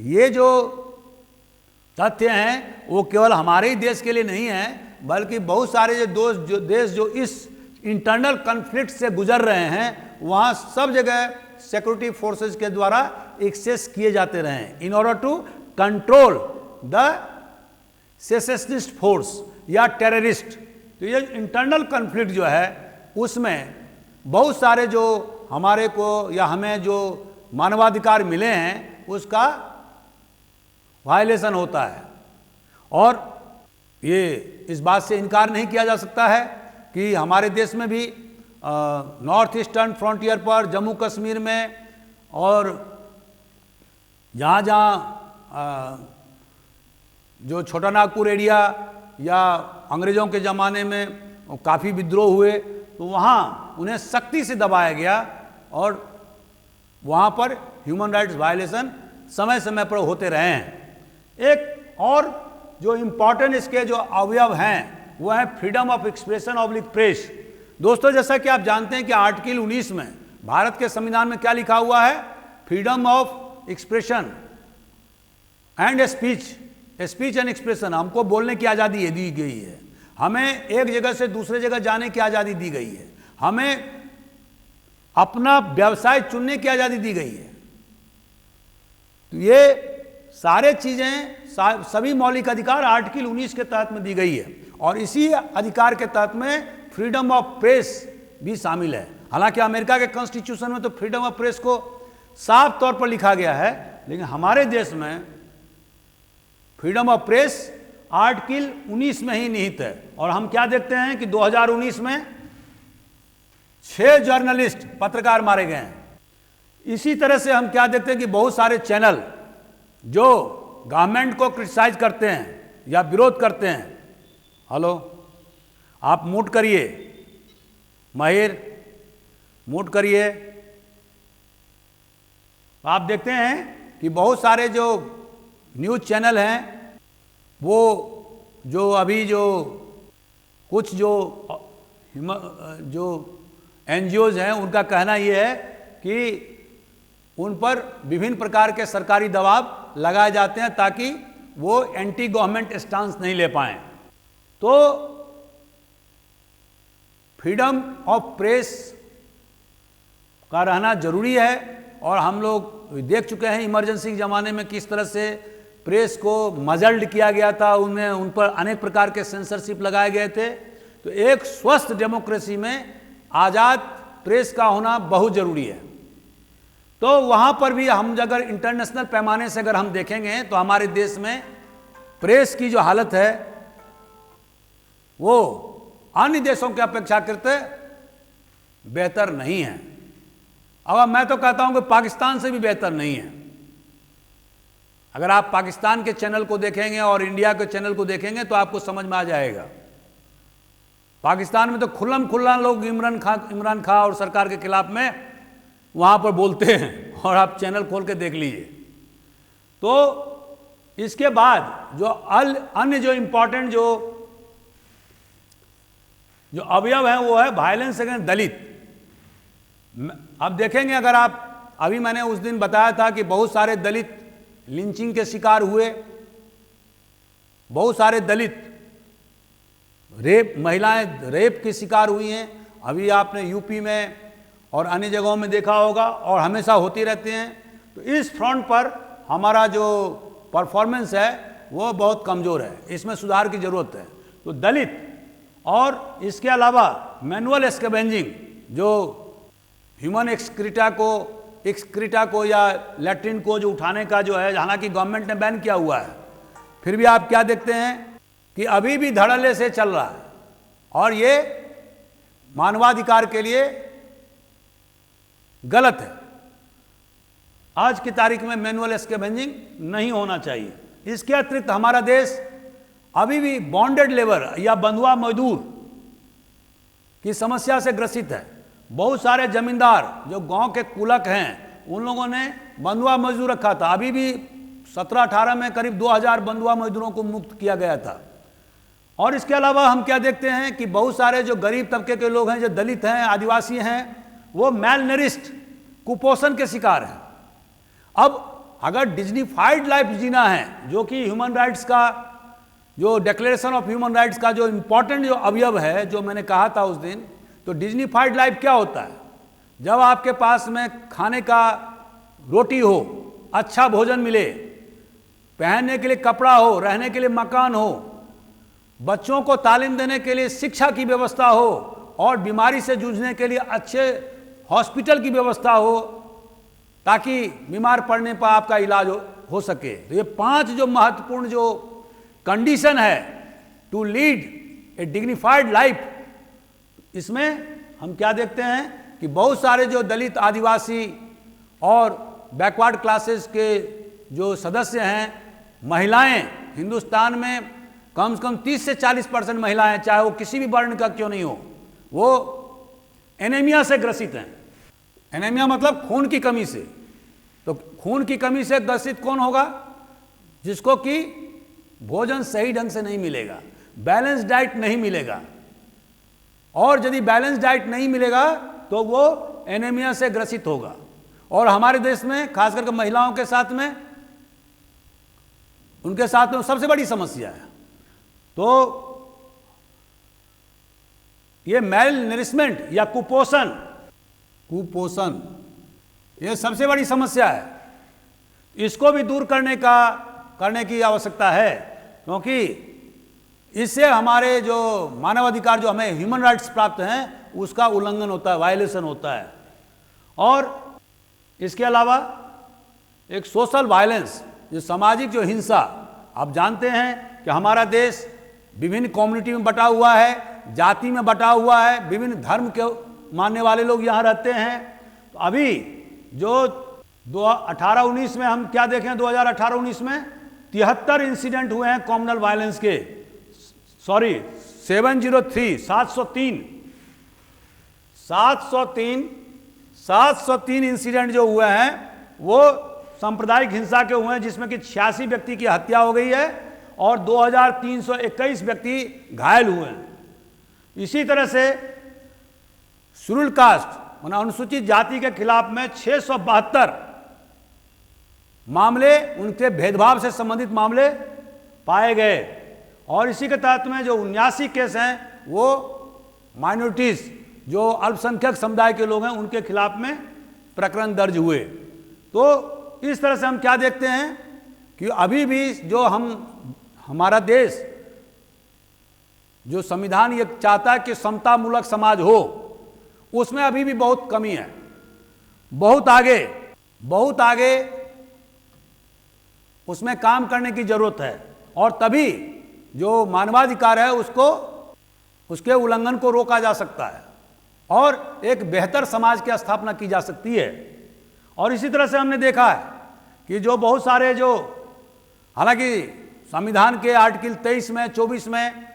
ये जो तथ्य हैं वो केवल हमारे ही देश के लिए नहीं है, बल्कि बहुत सारे जो देश जो इस इंटरनल कन्फ्लिक्ट से गुजर रहे हैं, वहाँ सब जगह सिक्योरिटी फोर्सेस के द्वारा एक्सेस किए जाते रहे in order to control the secessionist force या टेररिस्ट। तो ये इंटरनल कन्फ्लिक्ट जो है उसमें बहुत सारे जो हमारे को या हमें जो मानवाधिकार मिले हैं उसका वायलेशन होता है। और ये इस बात से इनकार नहीं किया जा सकता है कि हमारे देश में भी नॉर्थ ईस्टर्न फ्रंटियर पर, जम्मू कश्मीर में और जहाँ जहाँ जो छोटा नागपुर एरिया या अंग्रेज़ों के ज़माने में काफ़ी विद्रोह हुए, तो वहाँ उन्हें सख्ती से दबाया गया और वहाँ पर ह्यूमन राइट्स वायलेशन समय समय पर होते रहे हैं। एक और जो इम्पॉर्टेंट इसके जो अवयव हैं वो है freedom of expression oblique press. दोस्तों, जैसा कि आप जानते हैं कि आर्टिकल 19 में भारत के संविधान में क्या लिखा हुआ है? Freedom of expression and speech and expression, हमको बोलने की आज़ादी दी गई है, हमें एक जगह से दूसरे जगह जाने की आज़ादी दी गई है, हमें अपना व्यवसाय चुनने की आज़ादी दी गई है। तो ये सारे चीज़ें, सभी मौलिक अधिकार आर्टिकल 19 के तहत में दी गई है और इसी अधिकार के तहत में फ्रीडम ऑफ प्रेस भी शामिल है। हालांकि अमेरिका के कॉन्स्टिट्यूशन में तो फ्रीडम ऑफ प्रेस को साफ तौर पर लिखा गया है, लेकिन हमारे देश में फ्रीडम ऑफ प्रेस आर्टिकल 19 में ही निहित है। और हम क्या देखते हैं कि 2019 में 6 जर्नलिस्ट, पत्रकार मारे गए हैं। इसी तरह से हम क्या देखते हैं कि बहुत सारे चैनल जो गवर्नमेंट को क्रिटिसाइज करते हैं या विरोध करते हैं, हेलो आप म्यूट करिए, माहिर म्यूट करिए। आप देखते हैं कि बहुत सारे जो न्यूज़ चैनल हैं वो जो अभी जो कुछ जो NGOs हैं उनका कहना ये है कि उन पर विभिन्न प्रकार के सरकारी दबाव लगाए जाते हैं ताकि वो एंटी गवर्नमेंट स्टांस नहीं ले पाएं। तो फ्रीडम ऑफ प्रेस का रहना जरूरी है और हम लोग देख चुके हैं इमरजेंसी के ज़माने में किस तरह से प्रेस को मजल्ड किया गया था, उनमें उन पर अनेक प्रकार के सेंसरशिप लगाए गए थे। तो एक स्वस्थ डेमोक्रेसी में आज़ाद प्रेस का होना बहुत ज़रूरी है। तो वहाँ पर भी हम अगर इंटरनेशनल पैमाने से अगर हम देखेंगे तो हमारे देश में प्रेस की जो हालत है वो अन्य देशों की अपेक्षाकृत बेहतर नहीं है। अब मैं तो कहता हूँ कि पाकिस्तान से भी बेहतर नहीं है। अगर आप पाकिस्तान के चैनल को देखेंगे और इंडिया के चैनल को देखेंगे तो आपको समझ में आ जाएगा। पाकिस्तान में तो खुल्लम खुल्ला लोग इमरान खान और सरकार के खिलाफ में वहाँ पर बोलते हैं और आप चैनल खोल के देख लीजिए। तो इसके बाद जो अन्य जो इम्पोर्टेंट जो अवयव है वो है वायलेंस अगेंस्ट दलित। अब देखेंगे, अगर आप अभी मैंने उस दिन बताया था कि बहुत सारे दलित लिंचिंग के शिकार हुए, बहुत सारे दलित महिलाएं रेप के शिकार हुई हैं। अभी आपने यूपी में और अन्य जगहों में देखा होगा और हमेशा होती रहते हैं। तो इस फ्रंट पर हमारा जो परफॉर्मेंस है वो बहुत कमज़ोर है, इसमें सुधार की ज़रूरत है। तो दलित और इसके अलावा मैनुअल स्कैवेंजिंग, जो ह्यूमन एक्सक्रीटा को या लैट्रिन को जो उठाने का जो है, हालांकि गवर्नमेंट ने बैन किया हुआ है, फिर भी आप क्या देखते हैं कि अभी भी धड़ल्ले से चल रहा है और ये मानवाधिकार के लिए गलत है। आज की तारीख में मैनुअल स्कैवेंजिंग नहीं होना चाहिए। इसके अतिरिक्त हमारा देश अभी भी बॉन्डेड लेबर या बंधुआ मजदूर की समस्या से ग्रसित है। बहुत सारे जमींदार जो गांव के कुलक हैं उन लोगों ने बंधुआ मजदूर रखा था। अभी भी 17-18 में करीब 2000 बंधुआ मजदूरों को मुक्त किया गया था। और इसके अलावा हम क्या देखते हैं कि बहुत सारे जो गरीब तबके के लोग हैं, जो दलित हैं, आदिवासी हैं, वो मैलनरिस्ट, कुपोषण के शिकार हैं। अब अगर डिग्निफाइड लाइफ जीना है, जो कि ह्यूमन राइट्स का, जो डिक्लेरेशन ऑफ ह्यूमन राइट्स का जो इम्पोर्टेंट जो अवयव है, जो मैंने कहा था उस दिन, तो डिग्निफाइड लाइफ क्या होता है? जब आपके पास में खाने का रोटी हो, अच्छा भोजन मिले, पहनने के लिए कपड़ा हो, रहने के लिए मकान हो, बच्चों को तालीम देने के लिए शिक्षा की व्यवस्था हो और बीमारी से जूझने के लिए अच्छे हॉस्पिटल की व्यवस्था हो ताकि बीमार पड़ने पर आपका इलाज हो। हो सके। तो ये 5 जो महत्वपूर्ण जो कंडीशन है to lead a dignified life, इसमें हम क्या देखते हैं कि बहुत सारे जो दलित, आदिवासी और बैकवर्ड क्लासेस के जो सदस्य हैं, महिलाएं, हिंदुस्तान में कम से कम 30 से 40% महिलाएं, चाहे वो किसी भी वर्ण का क्यों नहीं हो, वो एनीमिया से ग्रसित हैं। एनीमिया मतलब खून की कमी से। तो खून की कमी से ग्रसित कौन होगा? जिसको कि भोजन सही ढंग से नहीं मिलेगा, बैलेंस डाइट नहीं मिलेगा, और यदि बैलेंस डाइट नहीं मिलेगा तो वो एनीमिया से ग्रसित होगा। और हमारे देश में खास करके महिलाओं के साथ में, उनके साथ में सबसे बड़ी समस्या है। तो ये मेल नरिशमेंट या कुपोषण ये सबसे बड़ी समस्या है। इसको भी दूर करने की आवश्यकता है, क्योंकि इससे हमारे जो मानवाधिकार, जो हमें ह्यूमन राइट्स प्राप्त हैं, उसका उल्लंघन होता है, वायलेशन होता है। और इसके अलावा एक सोशल वायलेंस, जो सामाजिक जो हिंसा, आप जानते हैं कि हमारा देश विभिन्न कम्युनिटी में बटा हुआ है, जाति में बटा हुआ है, विभिन्न धर्म के मानने वाले लोग यहाँ रहते हैं। तो अभी जो 2018-19 में हम क्या देखें, 2018-19 में 73 इंसिडेंट हुए हैं कम्युनल वायलेंस के, 703 इंसिडेंट जो हुए हैं वो सांप्रदायिक हिंसा के हुए हैं, जिसमें कि 86 व्यक्ति की हत्या हो गई है और 2321 व्यक्ति घायल हुए हैं। इसी तरह से शेड्यूल कास्ट अनुसूचित जाति के खिलाफ में 672 मामले, उनके भेदभाव से संबंधित मामले पाए गए। और इसी के तहत में जो 79 केस हैं वो माइनॉरिटीज, जो अल्पसंख्यक समुदाय के लोग हैं, उनके खिलाफ में प्रकरण दर्ज हुए। तो इस तरह से हम क्या देखते हैं कि अभी भी जो हमारा देश, जो संविधान ये चाहता है कि समतामूलक समाज हो, उसमें अभी भी बहुत कमी है, बहुत आगे उसमें काम करने की जरूरत है। और तभी जो मानवाधिकार है उसके उल्लंघन को रोका जा सकता है और एक बेहतर समाज की स्थापना की जा सकती है। और इसी तरह से हमने देखा है कि जो बहुत सारे जो, हालांकि संविधान के आर्टिकल 23 में, 24 में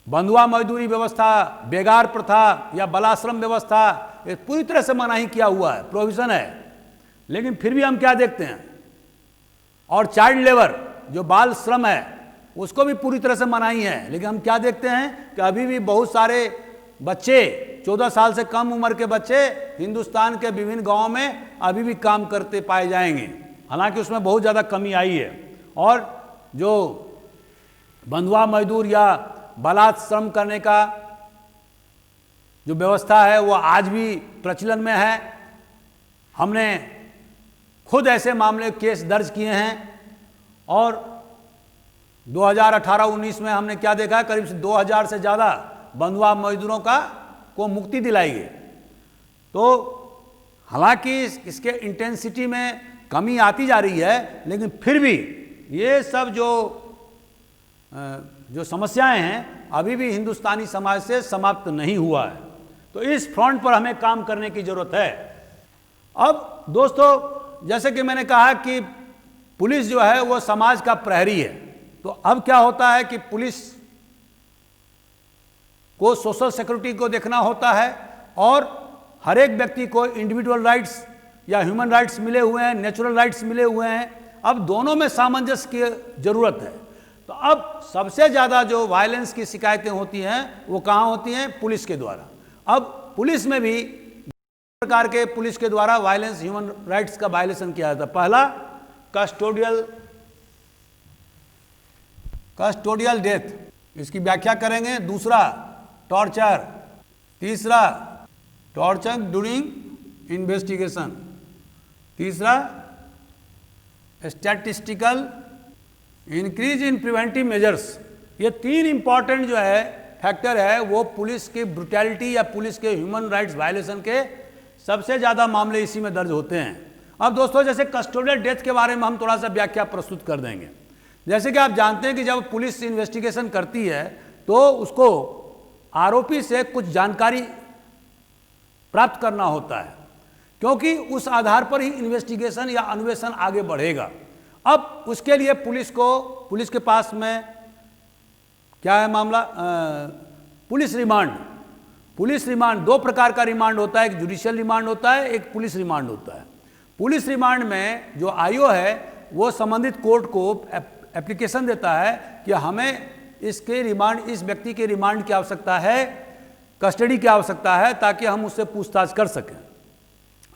बंधुआ मजदूरी व्यवस्था, बेगार प्रथा या बालाश्रम व्यवस्था, ये पूरी तरह से मनाही किया हुआ है, प्रोविजन है। लेकिन फिर भी हम क्या देखते हैं, और चाइल्ड लेबर, जो बाल श्रम है, उसको भी पूरी तरह से मनाही है। लेकिन हम क्या देखते हैं कि अभी भी बहुत सारे बच्चे, 14 साल से कम उम्र के बच्चे हिंदुस्तान के विभिन्न गांवों में अभी भी काम करते पाए जाएंगे। हालांकि उसमें बहुत ज़्यादा कमी आई है। और जो बंधुआ मजदूर या बालात श्रम करने का जो व्यवस्था है वो आज भी प्रचलन में है। हमने खुद ऐसे मामले, केस दर्ज किए हैं। और 2018-19 में हमने क्या देखा है, करीब 2000 से ज़्यादा बंधुआ मजदूरों को मुक्ति दिलाई गई। तो हालांकि इसके इंटेंसिटी में कमी आती जा रही है, लेकिन फिर भी ये सब जो समस्याएं हैं अभी भी हिंदुस्तानी समाज से समाप्त नहीं हुआ है। तो इस फ्रंट पर हमें काम करने की जरूरत है। अब दोस्तों, जैसे कि मैंने कहा कि पुलिस जो है वो समाज का प्रहरी है। तो अब क्या होता है कि पुलिस को सोशल सिक्योरिटी को देखना होता है और हर एक व्यक्ति को इंडिविजुअल राइट्स या ह्यूमन राइट्स मिले हुए हैं, नेचुरल राइट्स मिले हुए हैं। अब दोनों में सामंजस्य की जरूरत है। तो अब सबसे ज़्यादा जो वायलेंस की शिकायतें होती हैं वो कहाँ होती हैं? पुलिस के द्वारा। अब पुलिस में भी प्रकार के पुलिस के द्वारा वायलेंस, ह्यूमन राइट्स का वायलेशन किया जाता है। पहला कस्टोडियल डेथ, इसकी व्याख्या करेंगे। दूसरा टॉर्चर, तीसरा टॉर्चर ड्यूरिंग इन्वेस्टिगेशन, तीसरा statistical increase in preventive measures. ये 3 इंपॉर्टेंट जो है फैक्टर है वो पुलिस की ब्रुटैलिटी या पुलिस के ह्यूमन राइट्स वायलेशन के सबसे ज़्यादा मामले इसी में दर्ज होते हैं। अब दोस्तों जैसे कस्टोडियल डेथ के बारे में हम थोड़ा सा व्याख्या प्रस्तुत कर देंगे। जैसे कि आप जानते हैं कि जब पुलिस इन्वेस्टिगेशन करती है तो उसको आरोपी से कुछ जानकारी प्राप्त करना होता है, क्योंकि उस आधार पर ही इन्वेस्टिगेशन या अन्वेषण आगे बढ़ेगा। अब उसके लिए पुलिस के पास में क्या है मामला, पुलिस रिमांड दो प्रकार का रिमांड होता है, एक जुडिशियल रिमांड होता है, एक पुलिस रिमांड होता है। पुलिस रिमांड में जो आईओ है वो संबंधित कोर्ट को एप्लीकेशन देता है कि हमें इस व्यक्ति के रिमांड की आवश्यकता है, कस्टडी की आवश्यकता है, ताकि हम उससे पूछताछ कर सकें।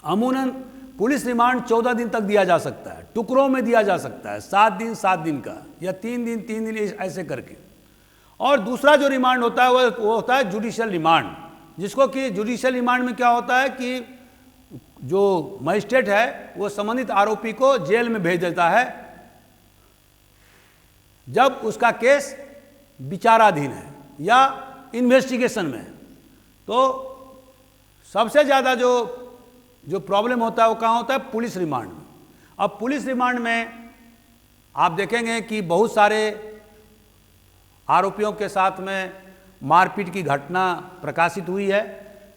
अमूमन पुलिस रिमांड 14 दिन तक दिया जा सकता है, टुकड़ों में दिया जा सकता है, 7 दिन का या 3 दिन ऐसे करके। और दूसरा जो रिमांड होता है वो होता है जुडिशियल रिमांड, जिसको कि जुडिशियल रिमांड में क्या होता है कि जो मजिस्ट्रेट है वो संबंधित आरोपी को जेल में भेज देता है जब उसका केस विचाराधीन है या इन्वेस्टिगेशन में है। तो सबसे ज़्यादा जो प्रॉब्लम होता है वो कहाँ होता है, पुलिस रिमांड में। अब पुलिस रिमांड में आप देखेंगे कि बहुत सारे आरोपियों के साथ में मारपीट की घटना प्रकाशित हुई है,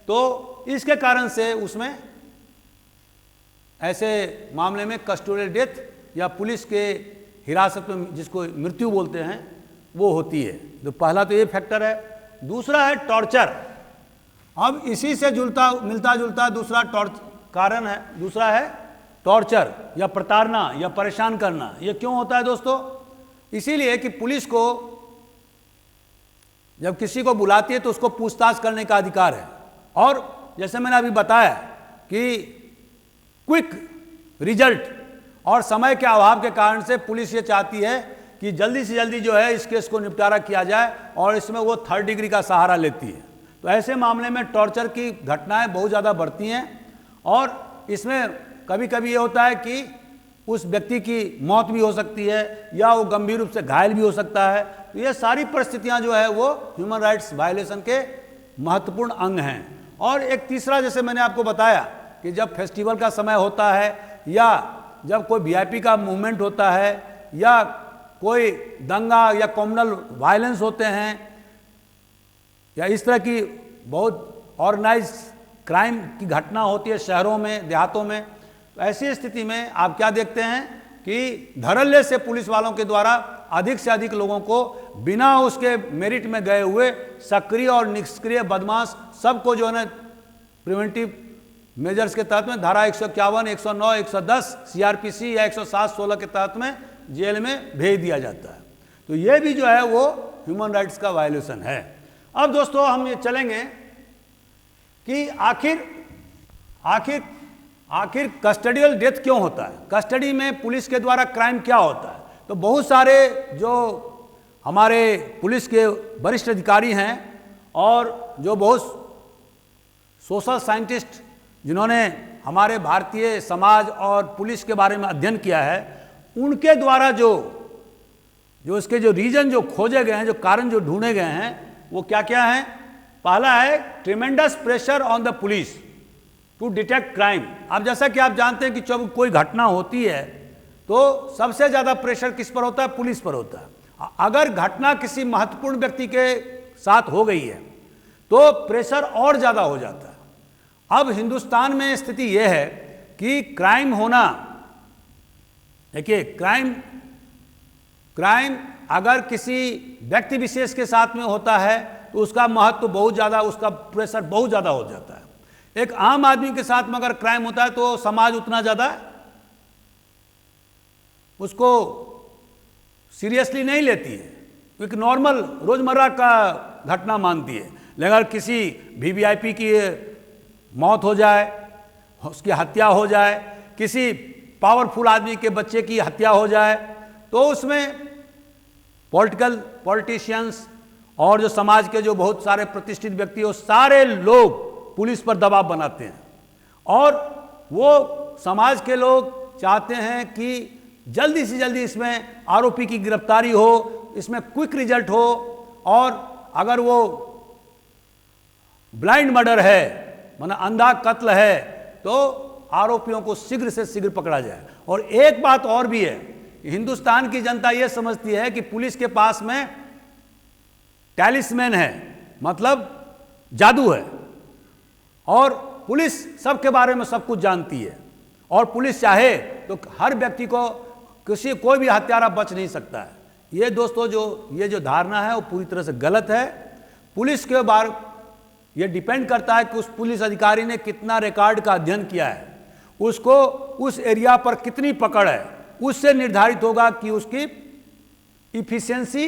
तो इसके कारण से उसमें ऐसे मामले में कस्टोडियल डेथ या पुलिस के हिरासत में जिसको मृत्यु बोलते हैं वो होती है। तो पहला तो ये फैक्टर है। दूसरा है टॉर्चर। अब इसी से मिलता जुलता दूसरा कारण है, दूसरा है टॉर्चर या प्रताड़ना या परेशान करना। ये क्यों होता है दोस्तों? इसीलिए कि पुलिस को जब किसी को बुलाती है तो उसको पूछताछ करने का अधिकार है, और जैसे मैंने अभी बताया कि क्विक रिजल्ट और समय के अभाव के कारण से पुलिस ये चाहती है कि जल्दी से जल्दी जो है इस केस को निपटारा किया जाए, और इसमें वो 3rd डिग्री का सहारा लेती है। तो ऐसे मामले में टॉर्चर की घटनाएं बहुत ज़्यादा बढ़ती हैं, और इसमें कभी कभी ये होता है कि उस व्यक्ति की मौत भी हो सकती है या वो गंभीर रूप से घायल भी हो सकता है। तो ये सारी परिस्थितियां जो है वो ह्यूमन राइट्स वायलेशन के महत्वपूर्ण अंग हैं। और एक तीसरा, जैसे मैंने आपको बताया कि जब फेस्टिवल का समय होता है या जब कोई वीआईपी का मूवमेंट होता है या कोई दंगा या कम्युनल वायलेंस होते हैं या इस तरह की बहुत ऑर्गेनाइज क्राइम की घटना होती है शहरों में, देहातों में, तो ऐसी स्थिति में आप क्या देखते हैं कि धड़ल्ले से पुलिस वालों के द्वारा अधिक से अधिक लोगों को बिना उसके मेरिट में गए हुए सक्रिय और निष्क्रिय बदमाश सबको जो है ना प्रिवेंटिव मेजर्स के तहत में धारा 151, 109, 110 सीआरपीसी या 107-16 के तहत में जेल में भेज दिया जाता है। तो ये भी जो है वो ह्यूमन राइट्स का वायलेशन है। अब दोस्तों हम ये चलेंगे कि आखिर कस्टडियल डेथ क्यों होता है, कस्टडी में पुलिस के द्वारा क्राइम क्या होता है। तो बहुत सारे जो हमारे पुलिस के वरिष्ठ अधिकारी हैं और जो बहुत सोशल साइंटिस्ट जिन्होंने हमारे भारतीय समाज और पुलिस के बारे में अध्ययन किया है, उनके द्वारा जो इसके जो रीजन जो खोजे गए हैं, जो कारण जो ढूंढे गए हैं, वो क्या क्या हैं। पहला है tremendous pressure on the police to detect crime. अब जैसा कि आप जानते हैं कि जब कोई घटना होती है तो सबसे ज़्यादा प्रेशर किस पर होता है, पुलिस पर होता है। अगर घटना किसी महत्वपूर्ण व्यक्ति के साथ हो गई है तो प्रेशर और ज़्यादा हो जाता है। अब हिंदुस्तान में स्थिति यह है कि क्राइम होना, देखिए क्राइम अगर किसी व्यक्ति विशेष के साथ में होता है तो उसका महत्व बहुत ज़्यादा, उसका प्रेशर बहुत ज़्यादा हो जाता है। एक आम आदमी के साथ में अगर क्राइम होता है तो समाज उतना ज़्यादा उसको सीरियसली नहीं लेती है, क्योंकि नॉर्मल रोज़मर्रा का घटना मानती है। लेकिन अगर किसी वीवीआईपी की मौत हो जाए, उसकी हत्या हो जाए, किसी पावरफुल आदमी के बच्चे की हत्या हो जाए, तो उसमें पॉलिटिशियंस और जो समाज के जो बहुत सारे प्रतिष्ठित व्यक्ति हो, सारे लोग पुलिस पर दबाव बनाते हैं और वो समाज के लोग चाहते हैं कि जल्दी से जल्दी इसमें आरोपी की गिरफ्तारी हो, इसमें क्विक रिजल्ट हो, और अगर वो ब्लाइंड मर्डर है, माना अंधा कत्ल है, तो आरोपियों को शीघ्र से शीघ्र पकड़ा जाए। और एक बात और भी है, हिंदुस्तान की जनता यह समझती है कि पुलिस के पास में टैलिस्मैन है, मतलब जादू है, और पुलिस सबके बारे में सब कुछ जानती है, और पुलिस चाहे तो हर व्यक्ति को कोई भी हत्यारा बच नहीं सकता है। ये दोस्तों ये जो धारणा है वो पूरी तरह से गलत है। पुलिस के बारे ये डिपेंड करता है कि उस पुलिस अधिकारी ने कितना रिकॉर्ड का अध्ययन किया है, उसको उस एरिया पर कितनी पकड़ है, उससे निर्धारित होगा कि उसकी इफिशिएंसी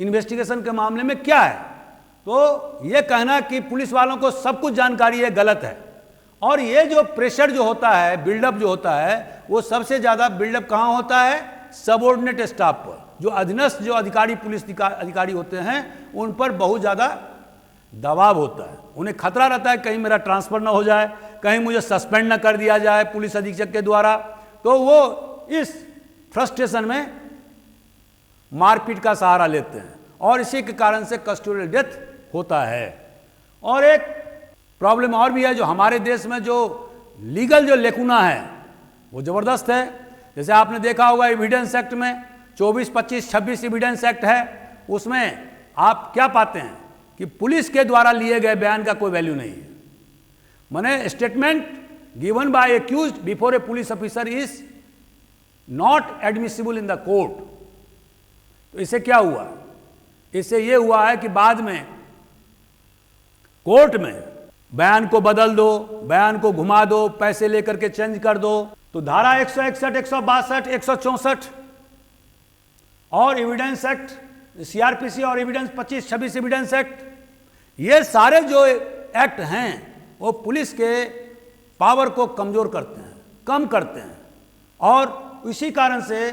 इन्वेस्टिगेशन के मामले में क्या है। तो ये कहना कि पुलिस वालों को सब कुछ जानकारी है, गलत है। और ये जो प्रेशर जो होता है, बिल्डअप जो होता है, वो सबसे ज़्यादा बिल्डअप कहाँ होता है? सबऑर्डिनेट स्टाफ पर। जो अधीनस्थ जो अधिकारी पुलिस अधिकारी होते हैं उन पर बहुत ज़्यादा दबाव होता है, उन्हें खतरा रहता है कहीं मेरा ट्रांसफ़र ना हो जाए, कहीं मुझे सस्पेंड ना कर दिया जाए पुलिस अधीक्षक के द्वारा। तो वो इस फ्रस्ट्रेशन में मारपीट का सहारा लेते हैं और इसी के कारण से कस्टोडियल डेथ होता है। और एक प्रॉब्लम और भी है, जो हमारे देश में जो लीगल जो लेकुना है वो ज़बरदस्त है। जैसे आपने देखा होगा एविडेंस एक्ट में 24, 25, 26 एविडेंस एक्ट है, उसमें आप क्या पाते हैं कि पुलिस के द्वारा लिए गए बयान का कोई वैल्यू नहीं है। माने statement given by accused before A police officer is not admissible in the court. तो इससे क्या हुआ? इससे ये हुआ है कि बाद में कोर्ट में बयान को बदल दो, बयान को घुमा दो, पैसे लेकर के चेंज कर दो। तो धारा 161, 162, 164 और एविडेंस एक्ट, सीआरपीसी और एविडेंस 25, 26 एविडेंस एक्ट, ये सारे जो एक्ट हैं वो पुलिस के पावर को कमजोर करते हैं, कम करते हैं। और इसी कारण से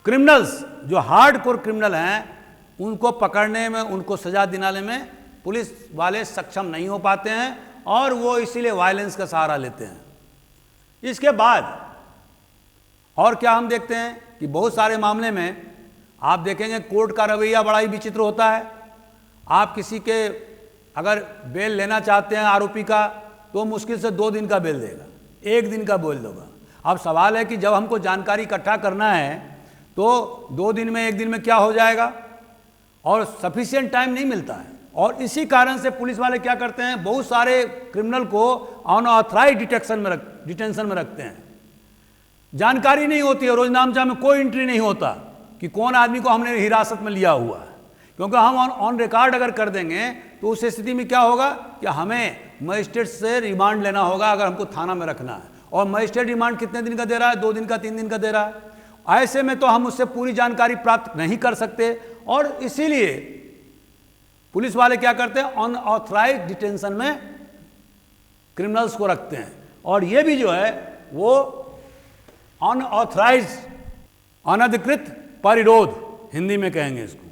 क्रिमिनल्स जो हार्डकोर क्रिमिनल हैं उनको पकड़ने में, उनको सजा दिलाने में पुलिस वाले सक्षम नहीं हो पाते हैं और वो इसीलिए वायलेंस का सहारा लेते हैं। इसके बाद और क्या हम देखते हैं कि बहुत सारे मामले में आप देखेंगे कोर्ट का रवैया बड़ा ही विचित्र होता है। आप किसी के अगर बेल लेना चाहते हैं आरोपी का तो मुश्किल से 2 दिन का बेल देगा, 1 दिन का बेल देगा। अब सवाल है कि जब हमको जानकारी इकट्ठा करना है तो 2 दिन में 1 दिन में क्या हो जाएगा, और सफिशिएंट टाइम नहीं मिलता है। और इसी कारण से पुलिस वाले क्या करते हैं, बहुत सारे क्रिमिनल को अनऑथराइज्ड डिटेंशन में रखते हैं। जानकारी नहीं होती है, रोजनामचा में कोई एंट्री नहीं होता कि कौन आदमी को हमने हिरासत में लिया हुआ है, क्योंकि हम ऑन रिकॉर्ड अगर कर देंगे तो उस स्थिति में क्या होगा कि हमें मजिस्ट्रेट से रिमांड लेना होगा अगर हमको थाना में रखना है। और मजिस्ट्रेट रिमांड कितने दिन का दे रहा है? 2 दिन का, 3 दिन का दे रहा है। ऐसे में तो हम उससे पूरी जानकारी प्राप्त नहीं कर सकते और इसीलिए पुलिस वाले क्या करते हैं, अनऑथराइज्ड डिटेंशन में क्रिमिनल्स को रखते हैं। और ये भी जो है वो अनऑथराइज्ड, अनधिकृत परिरोध हिंदी में कहेंगे इसको,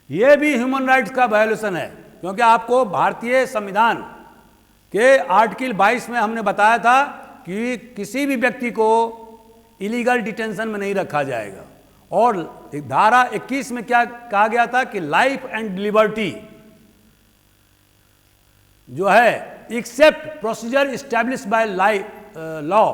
ये भी ह्यूमन राइट्स का वायोलेशन है। क्योंकि आपको भारतीय संविधान के आर्टिकल 22 में हमने बताया था कि किसी भी व्यक्ति को इलीगल डिटेंशन में नहीं रखा जाएगा। और धारा 21 में क्या कहा गया था कि लाइफ एंड लिबर्टी जो है except procedure established by law,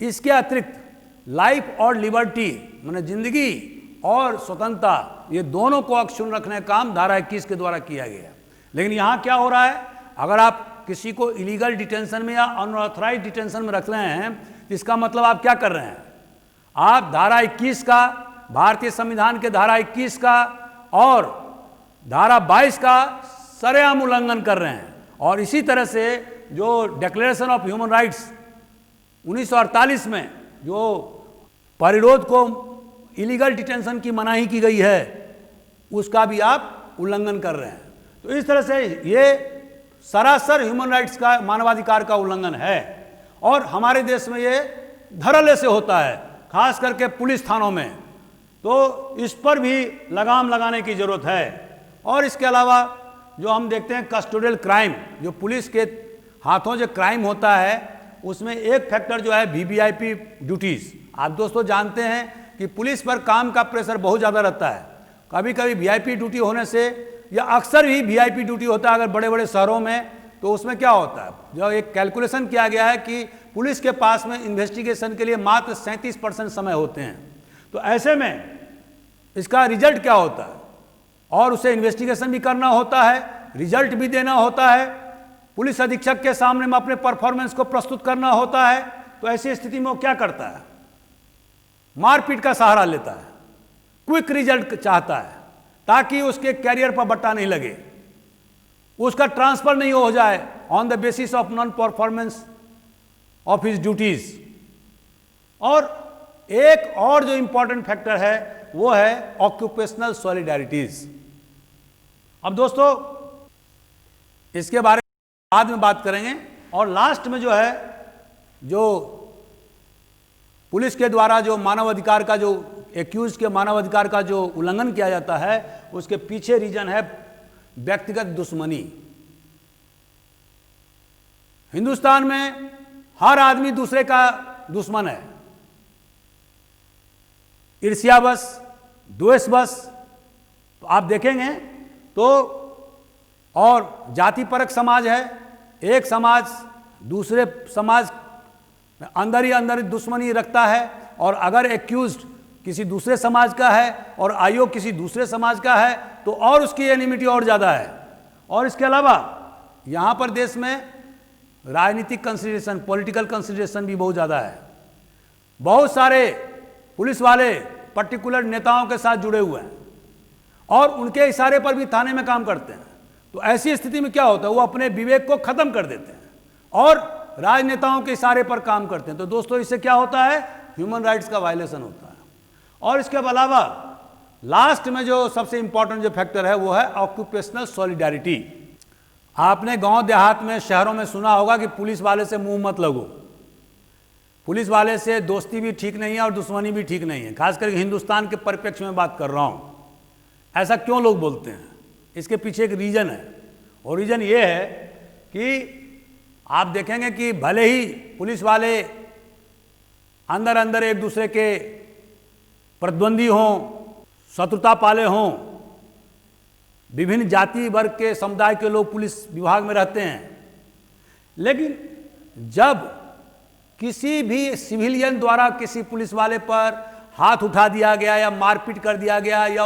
इसके अतिरिक्त लाइफ और लिबर्टी माने जिंदगी और स्वतंत्रता, ये दोनों को अक्षुण्ण रखने का काम धारा 21 के द्वारा किया गया। लेकिन यहाँ क्या हो रहा है, अगर आप किसी को इलीगल डिटेंशन में या अनऑथराइज्ड डिटेंशन में रख रहे हैं तो इसका मतलब आप क्या कर रहे हैं, आप धारा 21 का, भारतीय संविधान के धारा 21 का और धारा 22 का सरेआम उल्लंघन कर रहे हैं। और इसी तरह से जो डिक्लेरेशन ऑफ ह्यूमन राइट्स 1948 में जो परिरोध को, इलीगल डिटेंशन की मनाही की गई है, उसका भी आप उल्लंघन कर रहे हैं। तो इस तरह से ये सरासर ह्यूमन राइट्स का, मानवाधिकार का उल्लंघन है। और हमारे देश में ये धड़ल्ले से होता है, खास करके पुलिस थानों में। तो इस पर भी लगाम लगाने की जरूरत है। और इसके अलावा जो हम देखते हैं कस्टोडियल क्राइम, जो पुलिस के हाथों जो क्राइम होता है उसमें एक फैक्टर जो है वीवीआईपी ड्यूटीज़। आप दोस्तों जानते हैं कि पुलिस पर काम का प्रेशर बहुत ज़्यादा रहता है। कभी कभी वीआईपी ड्यूटी होने से, या अक्सर ही वीआईपी ड्यूटी होता है अगर बड़े बड़े शहरों में तो उसमें क्या होता है, जो एक कैलकुलेशन किया गया है कि पुलिस के पास में इन्वेस्टिगेशन के लिए मात्र 37% समय होते हैं। तो ऐसे में इसका रिजल्ट क्या होता है, और उसे इन्वेस्टिगेशन भी करना होता है, रिजल्ट भी देना होता है, पुलिस अधीक्षक के सामने में अपने परफॉर्मेंस को प्रस्तुत करना होता है। तो ऐसी स्थिति में वो क्या करता है, मारपीट का सहारा लेता है, क्विक रिजल्ट चाहता है, ताकि उसके कैरियर पर बट्टा नहीं लगे, उसका ट्रांसफर नहीं हो जाए on the basis of non performance of his duties. और एक और जो इंपॉर्टेंट फैक्टर है वो है ऑक्यूपेशनल सॉलिडेरिटीज। अब दोस्तों इसके बारे में बाद में बात करेंगे। और लास्ट में जो है, जो पुलिस के द्वारा जो मानवाधिकार का, जो एक्यूज के मानवाधिकार का जो उल्लंघन किया जाता है, उसके पीछे रीजन है व्यक्तिगत दुश्मनी। हिंदुस्तान में हर आदमी दूसरे का दुश्मन है, ईर्ष्यावश, द्वेषवश। तो आप देखेंगे तो, और जाति परक समाज है, एक समाज दूसरे समाज अंदर ही अंदर दुश्मनी रखता है। और अगर एक्यूज्ड किसी दूसरे समाज का है और आयोग किसी दूसरे समाज का है तो और उसकी एनिमिटी और ज़्यादा है। और इसके अलावा यहाँ पर देश में राजनीतिक कंसिडरेशन, पॉलिटिकल कंसिडरेशन भी बहुत ज़्यादा है। बहुत सारे पुलिस वाले पर्टिकुलर नेताओं के साथ जुड़े हुए हैं और उनके इशारे पर भी थाने में काम करते हैं। तो ऐसी स्थिति में क्या होता है, वो अपने विवेक को खत्म कर देते हैं और राजनेताओं के इशारे पर काम करते हैं। तो दोस्तों इससे क्या होता है, ह्यूमन राइट्स का वायलेशन होता है। और इसके अलावा लास्ट में जो सबसे इंपॉर्टेंट जो फैक्टर है वो है ऑक्यूपेशनल सॉलिडेरिटी। आपने गांव देहात में, शहरों में सुना होगा कि पुलिस वाले से मुंह मत लगो, पुलिस वाले से दोस्ती भी ठीक नहीं है और दुश्मनी भी ठीक नहीं है। खास करके हिंदुस्तान के परिप्रेक्ष्य में बात कर रहा हूँ। ऐसा क्यों लोग बोलते हैं, इसके पीछे एक रीजन है। और रीजन ये है कि आप देखेंगे कि भले ही पुलिस वाले अंदर अंदर एक दूसरे के प्रतिद्वंदी हों, शत्रुता पाले हों, विभिन्न जाति वर्ग के समुदाय के लोग पुलिस विभाग में रहते हैं, लेकिन जब किसी भी सिविलियन द्वारा किसी पुलिस वाले पर हाथ उठा दिया गया या मारपीट कर दिया गया या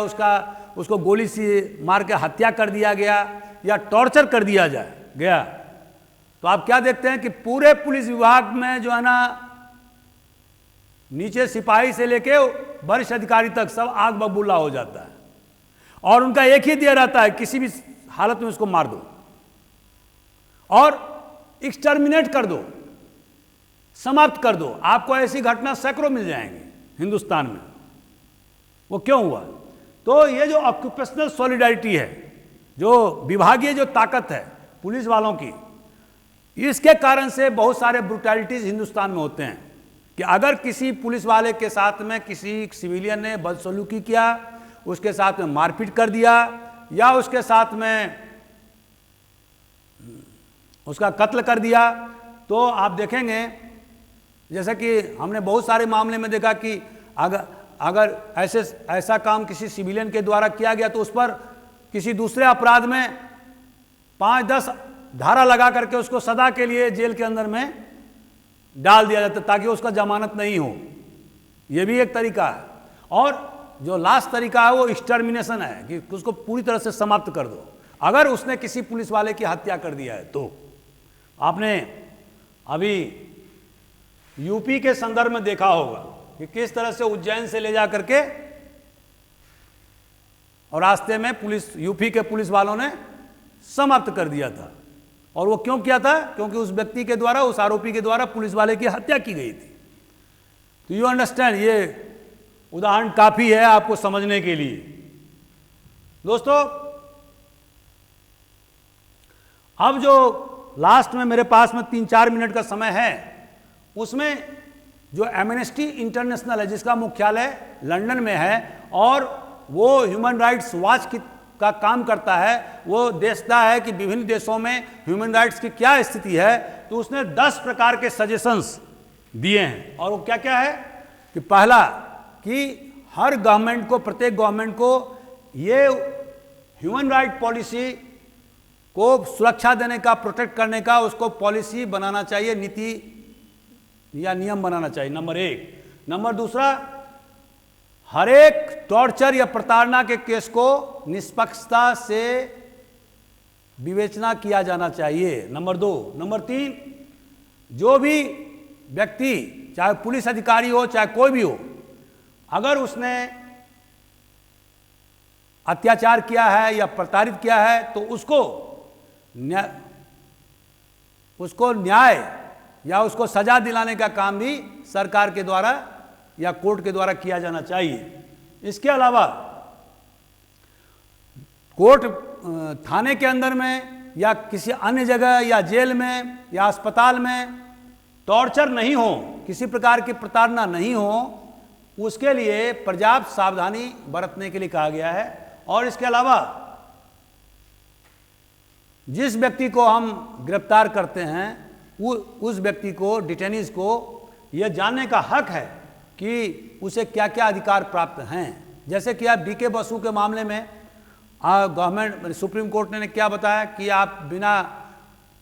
उसको गोली से मार के हत्या कर दिया गया या टॉर्चर कर दिया गया, तो आप क्या देखते हैं कि पूरे पुलिस विभाग में जो है ना, नीचे सिपाही से लेके वरिष्ठ अधिकारी तक सब आग बबूला हो जाता है और उनका एक ही दिया रहता है, किसी भी हालत में उसको मार दो और एक्सटर्मिनेट कर दो, समाप्त कर दो। आपको ऐसी घटना सैकड़ों मिल जाएंगे हिंदुस्तान में। वो क्यों हुआ, तो ये जो ऑक्यूपेशनल सॉलिडेरिटी है, जो विभागीय जो ताकत है पुलिस वालों की, इसके कारण से बहुत सारे ब्रुटैलिटीज हिंदुस्तान में होते हैं कि अगर किसी पुलिस वाले के साथ में किसी सिविलियन ने बदसलूकी किया, उसके साथ में मारपीट कर दिया या उसके साथ में उसका कत्ल कर दिया, तो आप देखेंगे जैसा कि हमने बहुत सारे मामले में देखा कि अगर ऐसा काम किसी सिविलियन के द्वारा किया गया तो उस पर किसी दूसरे अपराध में 5-10 धारा लगा करके उसको सदा के लिए जेल के अंदर में डाल दिया जाता ताकि उसका जमानत नहीं हो। यह भी एक तरीका है। और जो लास्ट तरीका है वो एक्सटर्मिनेशन है कि उसको पूरी तरह से समाप्त कर दो अगर उसने किसी पुलिस वाले की हत्या कर दिया है। तो आपने अभी यूपी के संदर्भ में देखा होगा कि किस तरह से उज्जैन से ले जा करके और रास्ते में यूपी के पुलिस वालों ने समाप्त कर दिया था। और वो क्यों किया था, क्योंकि उस व्यक्ति के द्वारा, उस आरोपी के द्वारा पुलिस वाले की हत्या की गई थी। तो यू अंडरस्टैंड, ये उदाहरण काफी है आपको समझने के लिए। दोस्तों अब जो लास्ट में मेरे पास में 3-4 मिनट का समय है, उसमें जो एमनेस्टी इंटरनेशनल है जिसका मुख्यालय लंदन में है और वो ह्यूमन राइट्स वॉच का काम करता है, वो देखता है कि विभिन्न देशों में ह्यूमन राइट्स की क्या स्थिति है। तो उसने 10 प्रकार के सजेशंस दिए हैं। और वो क्या क्या है कि पहला कि हर गवर्नमेंट को, प्रत्येक गवर्नमेंट को ये ह्यूमन राइट पॉलिसी को सुरक्षा देने का, प्रोटेक्ट करने का उसको पॉलिसी बनाना चाहिए, नीति या नियम बनाना चाहिए, नंबर एक। नंबर दूसरा, हर एक टॉर्चर या प्रताड़ना के केस को निष्पक्षता से विवेचना किया जाना चाहिए, नंबर दो। नंबर तीन, जो भी व्यक्ति, चाहे पुलिस अधिकारी हो चाहे कोई भी हो, अगर उसने अत्याचार किया है या प्रताड़ित किया है तो उसको न्याय या उसको सजा दिलाने का काम भी सरकार के द्वारा या कोर्ट के द्वारा किया जाना चाहिए। इसके अलावा कोर्ट, थाने के अंदर में या किसी अन्य जगह या जेल में या अस्पताल में टॉर्चर नहीं हो, किसी प्रकार की प्रताड़ना नहीं हो, उसके लिए पर्याप्त सावधानी बरतने के लिए कहा गया है। और इसके अलावा जिस व्यक्ति को हम गिरफ्तार करते हैं उस व्यक्ति को, डिटेनीज को यह जानने का हक है कि उसे क्या क्या अधिकार प्राप्त हैं। जैसे कि आप डीके बसु के मामले में गवर्नमेंट, सुप्रीम कोर्ट ने क्या बताया कि आप बिना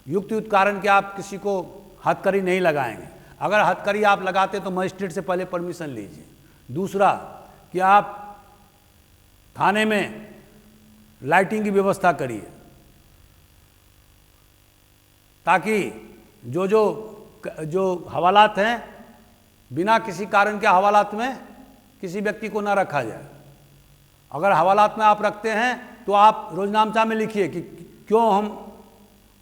युक्त कारण के आप किसी को हथकड़ी नहीं लगाएंगे। अगर हथकड़ी आप लगाते तो मजिस्ट्रेट से पहले परमिशन लीजिए। दूसरा कि आप थाने में लाइटिंग की व्यवस्था करिए ताकि जो हवालात हैं, बिना किसी कारण के हवालात में किसी व्यक्ति को ना रखा जाए। अगर हवालात में आप रखते हैं तो आप रोजनामचा में लिखिए कि क्यों हम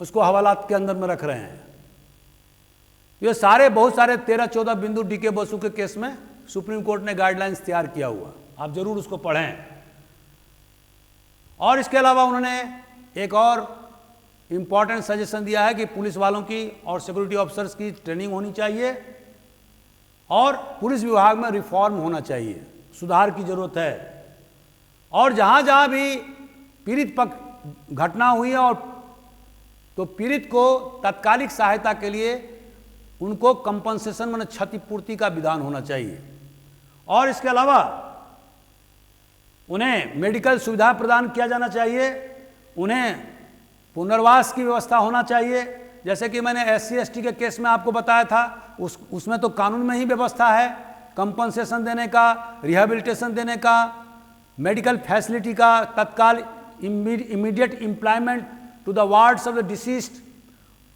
उसको हवालात के अंदर में रख रहे हैं। ये सारे बहुत सारे 13-14 बिंदु डीके बसु के केस में सुप्रीम कोर्ट ने गाइडलाइंस तैयार किया हुआ, आप जरूर उसको पढ़ें। और इसके अलावा उन्होंने एक और इम्पॉर्टेंट सजेशन दिया है कि पुलिस वालों की और सिक्योरिटी ऑफिसर्स की ट्रेनिंग होनी चाहिए और पुलिस विभाग में रिफॉर्म होना चाहिए, सुधार की जरूरत है। और जहाँ जहाँ भी पीड़ित पक्ष घटना हुई है और तो पीड़ित को तात्कालिक सहायता के लिए उनको कंपनसेशन माने क्षतिपूर्ति का विधान होना चाहिए। और इसके अलावा उन्हें मेडिकल सुविधा प्रदान किया जाना चाहिए, उन्हें पुनर्वास की व्यवस्था होना चाहिए। जैसे कि मैंने SC/ST के केस में आपको बताया था, उसमें तो कानून में ही व्यवस्था है कंपनसेशन देने का, रिहेबिलिटेशन देने का, मेडिकल फैसिलिटी का, तत्काल immediate employment to the wards of the deceased,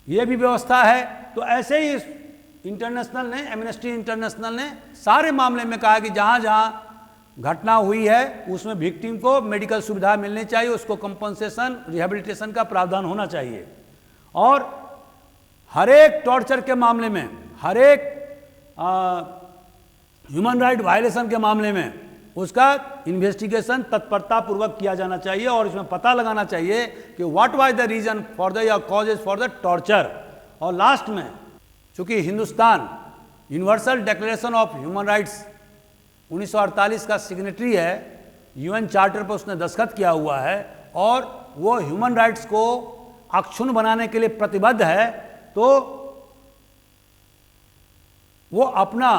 ये भी व्यवस्था है। तो ऐसे ही इंटरनेशनल ने, एमनेस्टी इंटरनेशनल ने सारे मामले में कहा कि जहाँ जहाँ घटना हुई है उसमें विक्टिम को मेडिकल सुविधा मिलनी चाहिए, उसको कंपनसेशन, रिहेबिलिटेशन का प्रावधान होना चाहिए। और हर एक टॉर्चर के मामले में, हर एक ह्यूमन राइट वायलेशन के मामले में उसका इन्वेस्टिगेशन तत्परता पूर्वक किया जाना चाहिए और इसमें पता लगाना चाहिए कि what was the reason for the या कॉजेज फॉर द टॉर्चर। और लास्ट में, चूंकि Hindustan universal declaration of human rights 1948 का सिग्नेटरी है, UN चार्टर पर उसने दस्तखत किया हुआ है और वो ह्यूमन राइट्स को अक्षुण्ण बनाने के लिए प्रतिबद्ध है, तो वो अपना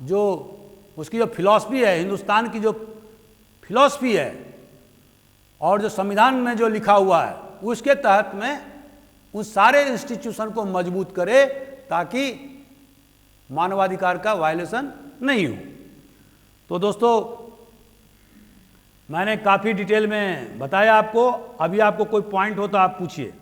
जो उसकी जो फिलॉसफी है, हिंदुस्तान की जो फिलॉसफी है और जो संविधान में जो लिखा हुआ है उसके तहत में उस सारे इंस्टीट्यूशन को मजबूत करे ताकि मानवाधिकार का वायलेशन नहीं हो। तो दोस्तों, मैंने काफ़ी डिटेल में बताया आपको। अभी आपको कोई पॉइंट हो तो आप पूछिए।